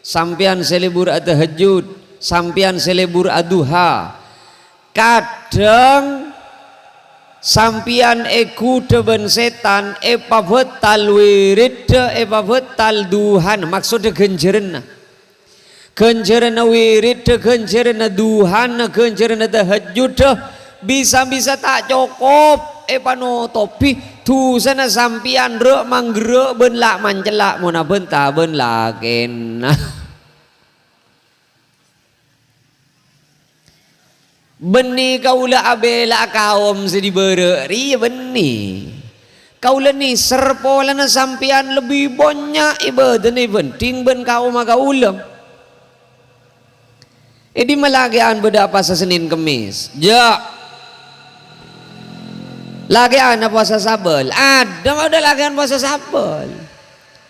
sampian selibur tahajud sampian selibur aduha kadang sampian eku deben setan epa betal wirid epa betal duhan maksudnya genjeren genjeren wirid genjeren duhan genjeren tahajud bisa-bisa tak cukup pano topi tu sana sampian rek manggrek ben lak mancelak mona benta ben laken beni kaula abela kaum sedi bere ri beni Kaula ni serpola na sampian lebih banyak ibadah ni penting ben kau maka ulam. Di malagian beda puasa Senin Kemis. Ja. Lagian puasa Sabel. Ada lagian puasa Sabel.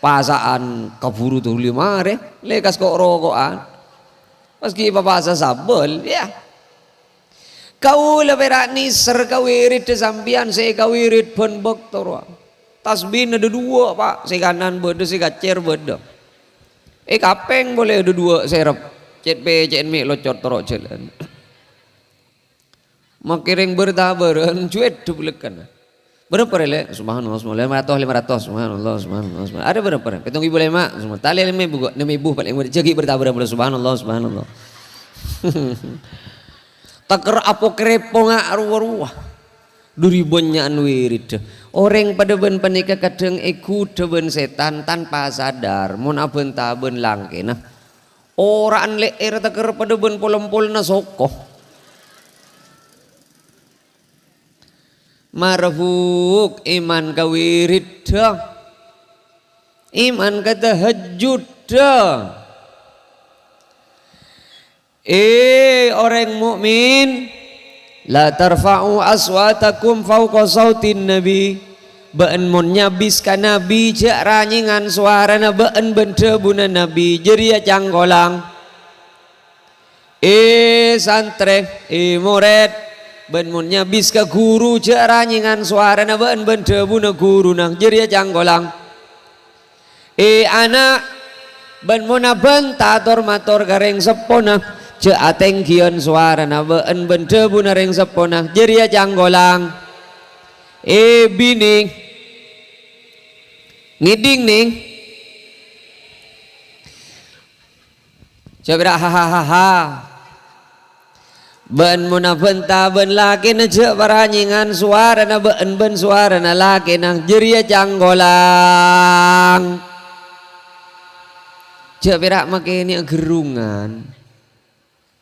Pasaan kaburu tuh 5 hari. Lekas kok rokokan. Meski puasa Sabel ya. Kau leberak niser kawirit sampian saya kawirit pun bektor. Tasbih ada 2 pak, si kanan beda si kacer beda. Kapeng boleh ada 2 serap. Cet pe cet mi locot torok jalan. Makiring bertabaran cuet dublekan. Berapa rele? Subhanallah, 500, subhanallah, subhanallah. Ada berapa? Petong ibu 5, semua tali 5 ibu paling jagi bertabaran subhanallah, subhanallah. Taker apokrepong arwah duribonya anwirid orang pada ben panika kadang ikut ben setan tanpa sadar mun aben taben langke nah orang leer taker pada ben pol na sokoh marhuk iman kawirid iman kata tahajud orang mukmin la tarfa'u aswatakum fawqa sautin nabi baan mon nyabis ka nabi jak ranyingan suarana baan bente buna nabi jeria canggolang santre murid baan mon nyabis ka guru jak ranyingan suarana baan bente buna guru nang jeria canggolang anak ban mon bentator mator gareng sepona ce ateng kion suara na beun bente buna reng sepona jeria janggolang bini ngiding ning cebra hahaha ben muna benta ben laki na ce baranyingan suara na beun ben suara na laki nang jeria janggolang cebra makini gerungan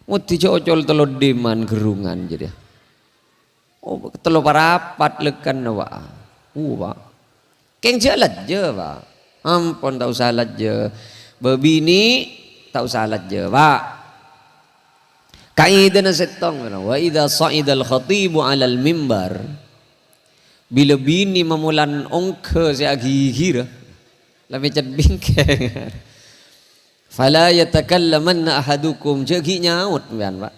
Muti cocol telo deman gerungan jadi. Telo parapat lekan wa. Pak. Keng jalat je pak. Ampun tak usah lat je. Bebini tak usah lat je pak. Kaidana setong wa idza sa'idal khatibu 'alal mimbar. Bila bini memulan ongke si agihir. Lami cat bingkeng. Fala yatakallamanna ahadukum jegi nyaut mbian pak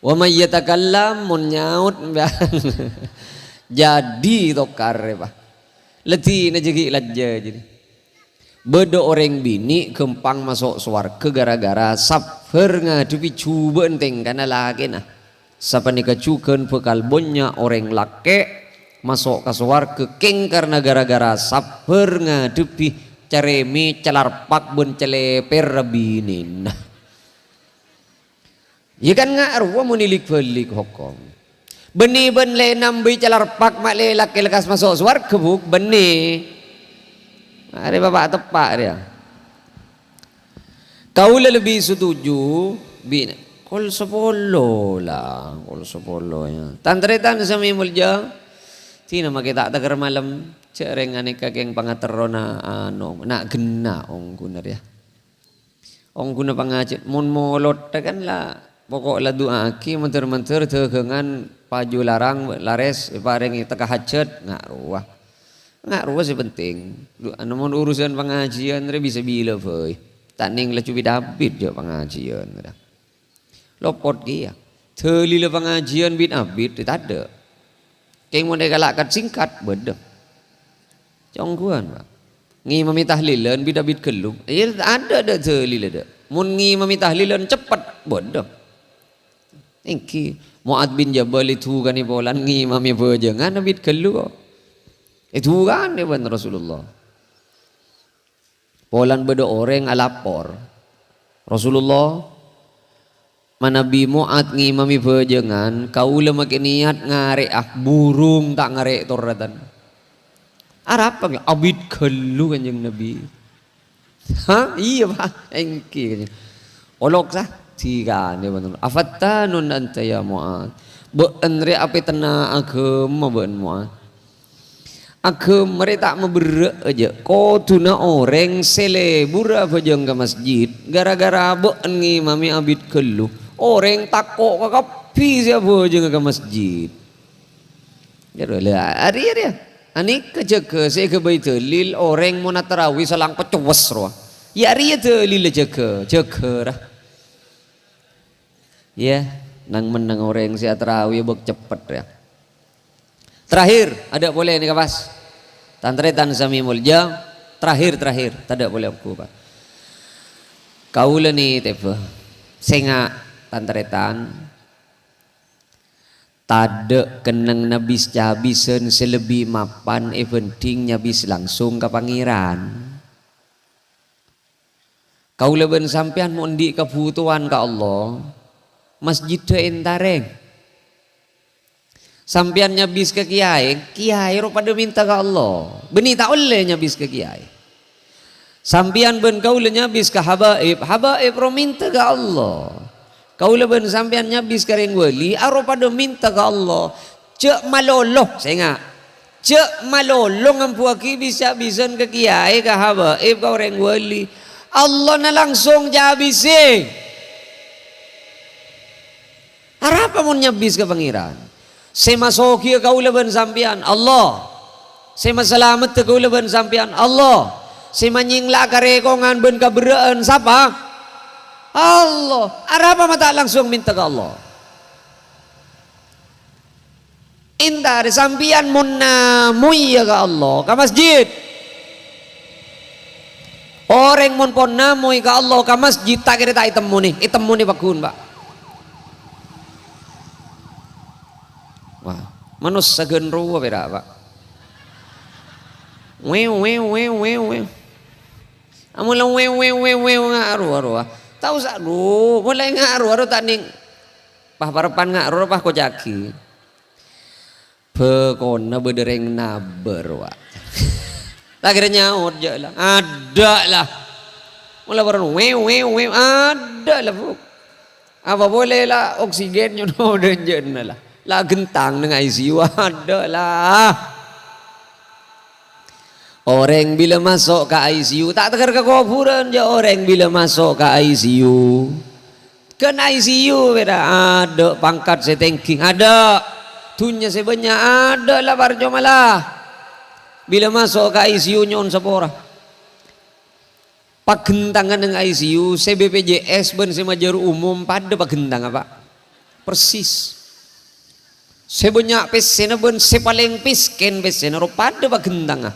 wa may yatakallam mun nyaut mbian jadi tokar pak leti na jegi lajja jadi bedo orang bini kempang masuk swarga gara-gara sabar ngadepi cuba enteng kana laki nah sapanika cukeun bekal bonnya orang laki masuk ke swarga keng karena gara-gara sabar ngadepi caremi celarpak bun celeper binin ya kan ngaruh munilik balik hukum beni ben le nambi celarpak mak le laki lekas masuk suar kebuk beni ada bapak tepak dia kau lebih setuju bin kol sepolo lah kol sepolo ya tantretan sami mulja tina makita tagar malam cereng aneka keng pangaterona nak gena ong guna ya ong guna pangajit mun molot kan lah pokok la doa ki menter-menter tegengan paju larang lares paring teka hajat ngak ruah sih penting mun urusan pengajian re bisa bila boy tak ning la cubi dabit je pengajian lopot ki ya teli la pengajian bit abit tak ada keng mun galak singkat bedeng congguan pak ngi mami tahlilan bidabit kelung ada tahlil ada mun ngi mami tahlilan cepat bodoh ingki Mu'ad bin Jabal itu kan ibolan ngi mami bejangan bit kelung itu kan dewan Rasulullah polan bedo orang alapor Rasulullah manabi Mu'ad ngi mami bejangan kaula makin niat ngarek burung tak ngarek toratan Arab apa abid kelu kanjeng Nabi. Iya pak, engki. Olok sah tiga ni betul. Afattanun anta ya Mu'ad. Beun re api tena agama beun Mu'ad. Agama mereka tak membera aja. Kau tuna orang selebura bajang ke masjid gara-gara abon ngimami abid kelu. Orang takok ke kapi siapa aja ke masjid. Jadi lah hari dia. Ani kerja ke saya ke Baitulil orang mau nak tarawih salang pecuas roh. Ya hari itu lila jaga dah. Ya, nang menang orang saya tarawih bek cepet ya. Terakhir, ada boleh nih kapas. Tantretan sami mulja. Terakhir, tidak boleh aku pak. Kaula nih tepe. Senga tantretan. Tada kenang nabis habisen selebih mapan penting nyabis langsung ke pangeran. Kaula ben sampean mondi kebutuhan ka Allah. Masjid entareng. Sampian nyabis ke kiai pada minta ke Allah. Beni tak boleh nyabis ke kiai. Sampian ben kaula nyabis ke habaib ro minta ke Allah. Kaula ben sampian nyabis ke ring wali pada minta ke Allah. Cek maloloh, saya ingat. Cek maloloh ngampuaki bisa-bisan ke kiai ke habaib ke orang wali. Allah na langsung jabisi. Apa mau nyabis ke pangeran? Saya masuki kaula ben sampian Allah. Saya selamat kaula ben sampian Allah. Saya menyingla karekongan ben kaberaan siapa? Allah. Apa mata langsung minta ke Allah? Intar sampian munna muya ke Allah ke masjid. Orang mun pon namoy ke Allah ke masjid tak kira tak itemu nih bakun pak. Wah, manus sagen ruwa beda pak. Wew. Amula wew ngaru. Tahu sak lu, mulai ngaru tak ning. Pah parepan ngaru pah kocaki. Bekona bedereng naber wa. Tak kira nyaut je lah. Ada lah. Mula baru wew ada lah bu. Apa boleh lah oksigen nyono denjen lah. Lah gentang dengan ICU ada lah. Orang bila masuk ke ICU tak tegar ke kuburan je orang bila masuk ke ICU. Kena ICU beda ada pangkat setengking ada. Tunya sebanyak ada lah barjo malah. Bila masuk ke ICU nyon sepora. Pagentangan dengan ICU CBPJS ben semajar umum pada pagentang apa? Persis. Sebanyak pesena ben sepaling pisken pesena pada pagentang.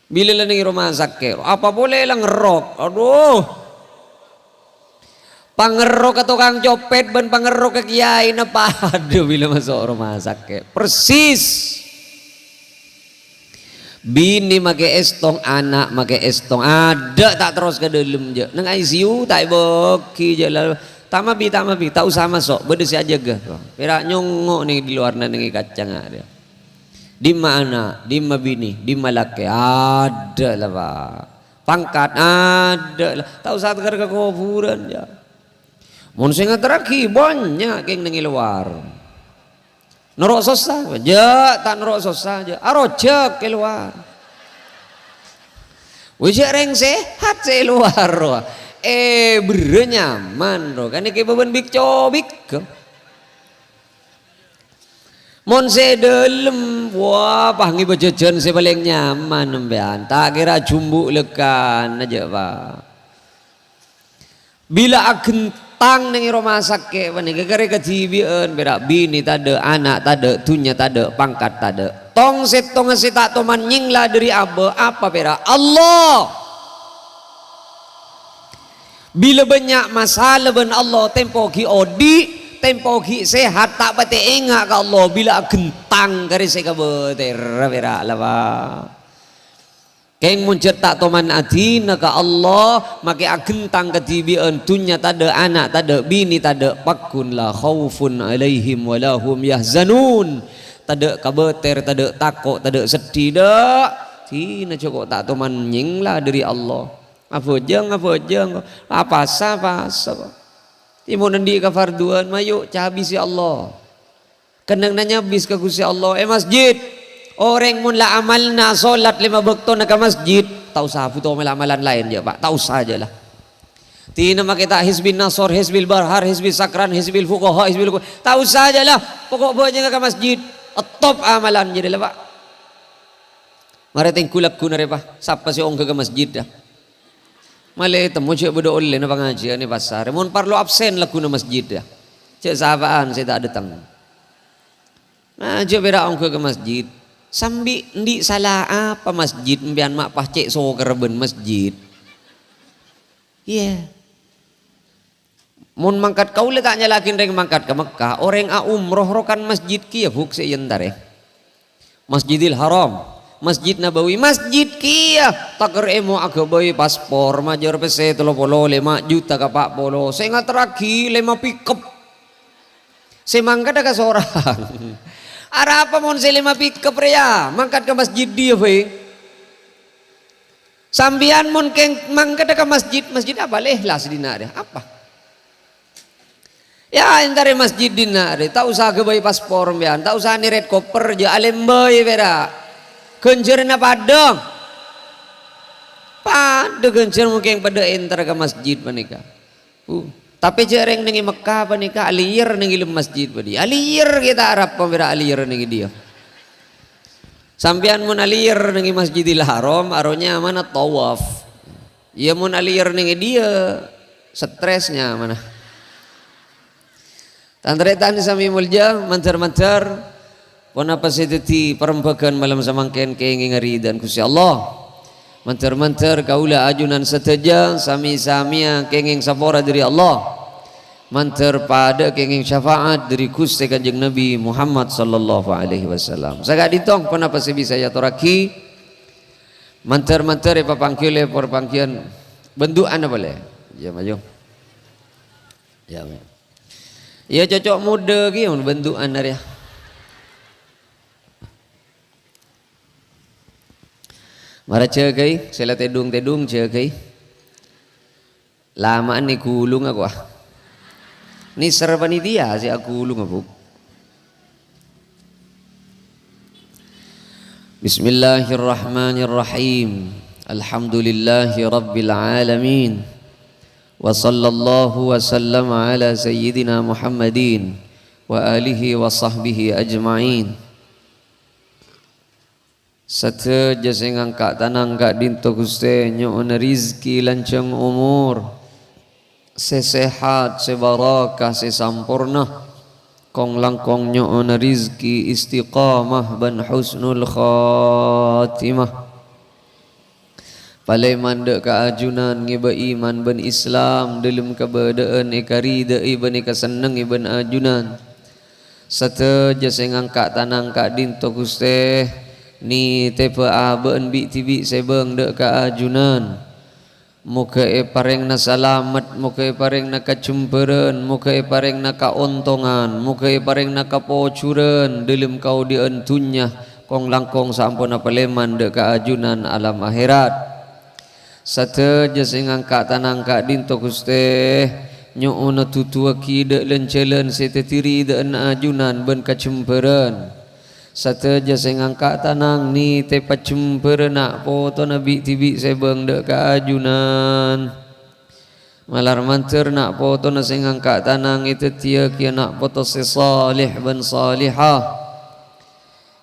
Bila lah ning rumah sakit, apa boleh lang ngerok. Aduh. Pangerok ke tukang copet ben pangerok ke kiai na pada bila masuk rumah sakit. Persis. Bini make estong, anak make estong. Ada tak terus ke dalam je. Nang ICU tak beki je lah. Tamabi, tak usah masuk, berdesi aja ke. Perak nyongok nih di luar nanti kacang ada. Di mana, di mana bini, di mana laki, ada lah pak. Pangkat ada lah, tak usah tegar ke kuburan ya. Mun sing ngeteraki banyak yang nengi luar. Nerok susah, aja tak nerok susah aja. Arojak keluar. Wajah reng sehat luar. Bernyaman roh kan iki beban bik cobik ke mon se delem wah pangi bejejen se paling nyaman nembean tak kira jumbu lekan aja pak bila agentang ning rumah sakit pani gegere kejibieun berak bini tade anak tade tunya tade pangkat tade tong se tak toman nyingla dari apa berak Allah. Bila banyak masalah ben Allah tempo ki odi, tempo ki sehat tak pate ingat ke Allah bila gentang kari se ka beter bera lava. Keng muncet tak toman adina ka Allah make agentang ketibian dunya tada anak tada bini tada pakun la khaufun alaihim walahum yahzanun. Tada ka beter tada takok tada sedih dak. Tina cokok tak toman nyinglah dari Allah. Apa jeng apa sah timun nanti ke farduan mayu cahabisi Allah kenang nanya bis ke Gusti Allah masjid orang mun la amalna solat 5 waktu na ke masjid, tak usah putus amalan lain je Pak, tak usah aja lah. Tina kita hizbil nasor, hizbil barhar, hizbil sakran, hizbil fuqaha, hizbil tak usah aja lah. Pokok bawa ke masjid, top amalan je lah Pak. Mari tengkulak kuna Pak, siapa si orang ke masjid dah. Malay temu cik berdoa oleh na pengajian ni pasar. Mun perlu absen lah kuna masjid dah. Cik sahabaan saya tak datang. Nah, cik berak orang ke masjid. Sambil ndi salah apa masjid mbian mak pah cek so kerben masjid. Iya. Mun mangkat kau le tak nyalakin reng mangkat ke Mekah, orang a umroh rokan masjid kia buk se yentar Masjidil Haram, Masjid Nabawi, masjid kia taker emo aga boy paspor major pese 35 juta ka 40. Saya ngateraki 5 pickup. Saya mangkat ka seorang. Ara apa mon saya 5 pickup ya, mangkat ke masjid dia fe. Sambian mon keng mangkat ke masjid, masjid apa leh lah sedina dia. Apa? Ya entare masjid dina dia, tak usah ke bayi paspor mbian, tak usah ni red koper je alem bayi bera. Kencer na padang. Pada kencer mungkin pada enter ke masjid panika. Tapi jarang nengi Mekah panika alir nengi masjid padi. Alir kita Arab pembera alir nengi dia. Sampian mun alir nengi Masjidil Haram aronya mana tawaf. Ya mun alir nengi dia stresnya mana. Tantretan sami mulja mantar-mantar pon apa sedeti perembakan malam samangken kenging ngari dan Gusti Allah. Mantar-mantar kaula ajunan seteja sami-samia kenging sapora dari Allah. Mantar pada kenging syafaat dari Gusti Kanjeng Nabi Muhammad sallallahu alaihi wasallam. Sagak ditong pon apa bisa ya toraki. Mantar-mantar papangkile perpangkian bentukan apa le? Ya maju. Ya. Ya cocok muda ki bentukan dari. Mara cegai, sela tedung-tedung cegai. Lamaan ni kulung aku ah. Ni serpanitia si aku kulung aku. Bismillahirrahmanirrahim. Alhamdulillahi rabbil alamin. Wa sallallahu wa sallam ala sayyidina Muhammadin wa alihi wa sahbihi ajma'in. Satu jasa ngangkat tanang kak dinto Gusti nyoon rizki lancang umur sesehat sebarakah sesampurna kong langkong nyoon rizki istiqamah ban husnul khatimah palai mandek ka ajunan ngiba iman ban Islam dalam kebadaan ikari dai ban ikaseneng iban ajunan satu jasa ngangkat tanang kak dinto Gusti ni tepa aben bi tibi sebeng dek ka ajunan muka pareng na salamat muka pareng na kacumperan muka pareng na kaontongan muka pareng na kapocuran dalam kau dientunya kong langkong sampun apaleman dek ka ajunan alam akhirat sate jasa ngangkat tanang ka dinto Gusti nyoona tutua ki dek lencelen setetiri dek na ajunan ben kacumperan satu jasa ngangkat tanang ni tepat cumperna foto nabi tibi sebeng dek ka ajunan malar manter nak foto na ngangkat tanang itu tia kia nak foto sesalih ban salihah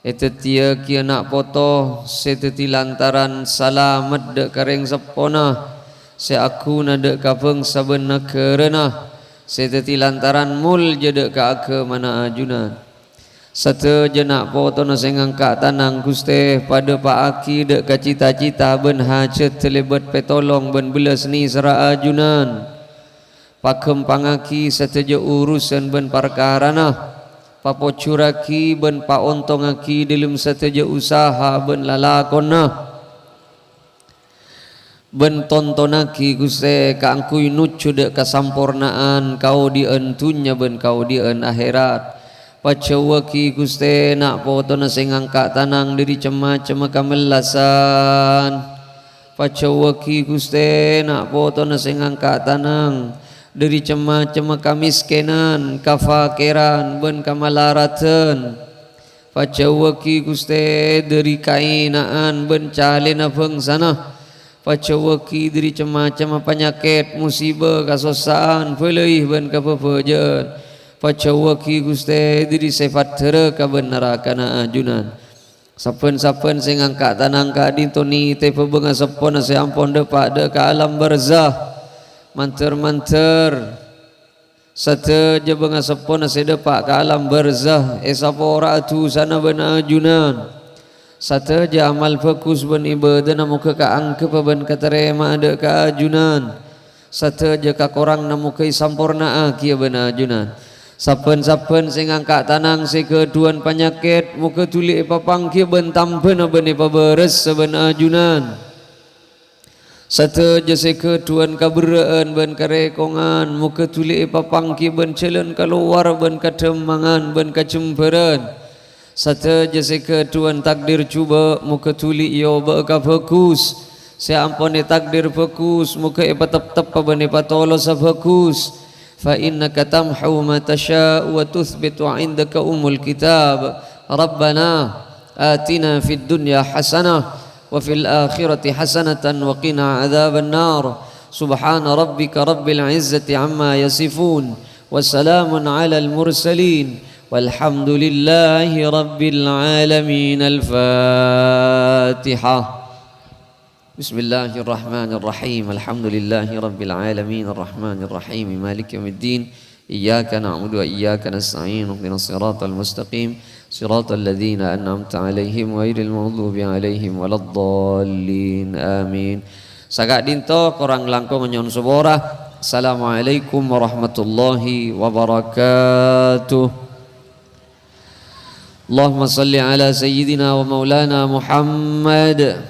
itu tia kia nak foto seteti lantaran salamat dek kareng sepona se aku na dek ka peng saben kerana seteti lantaran mul je dek ka ke mana ajunan satu jenak foto na ngangkat tanang Gusti pada Pak Aki dek ka cita-cita ben hajat telebet petolong ben belas ni sera ajunan pakem pangaki seteja urusan ben perkarana papocuraki ben paontongaki dalam seteja usaha ben lalakonna ben tontonaki Gusti ka angkui nucu dek kasampurnaan kau dientunya ben kau dien akhirat pacawaki Gusti nak foto na ngangkat tanang diri cema-cema kamelasan pacawaki Gusti nak foto na ngangkat tanang diri cema-cema kamiskenan kafakiran ben kamalaratan pacawaki Gusti dari kainaan bencalena bengsana pacawaki dari macam penyakit musibah kasusaan pelih ben kapepejen pacawaki Gusti dari sifat tera kabenerakan ajunan sapen-sapen sing angkat tanang ka dintoni te pebenga sepon se ampon depak de ka alam barzah manter-manter sate je benga sepon se depak ka alam barzah esapora tu sana bena ajunan sate je amal fokus ben ibadah namuka ka angke ben katerema de ka ajunan sate je ka korang namuka sampurna kia ben ajunan sapen-sapen sing angkat tanang se keduan penyakit muka tuli papang kia ben tampen ben paberes seben ajunan satu jase keduan kaberaan ben karekongan muka tuli papang ki ben celen keluar ben kademangan ben kacemperan satu jase keduan takdir cuba muka tuli yo ba ka fokus se ampone takdir fokus muka tep ben patolo sa fokus fa innaka tamhu ma tasha wa tuthbitu indaka umul kitab rabbana atina fid dunya hasanah وفي الآخرة حسنة وقنا عذاب النار سبحان ربك رب العزة عما يصفون وسلام على المرسلين والحمد لله رب العالمين الفاتحة بسم الله الرحمن الرحيم الحمد لله رب العالمين الرحمن الرحيم مالك يوم الدين إياك نعبد وإياك نستعين اهدنا الصراط المستقيم صراط الذين أنعمت عليهم غير المغضوب عليهم ولا الضالين آمين sagak dinto korang langkung nyon subora assalamualaikum warahmatullahi wabarakatuh Allahumma salli ala sayyidina wa maulana Muhammad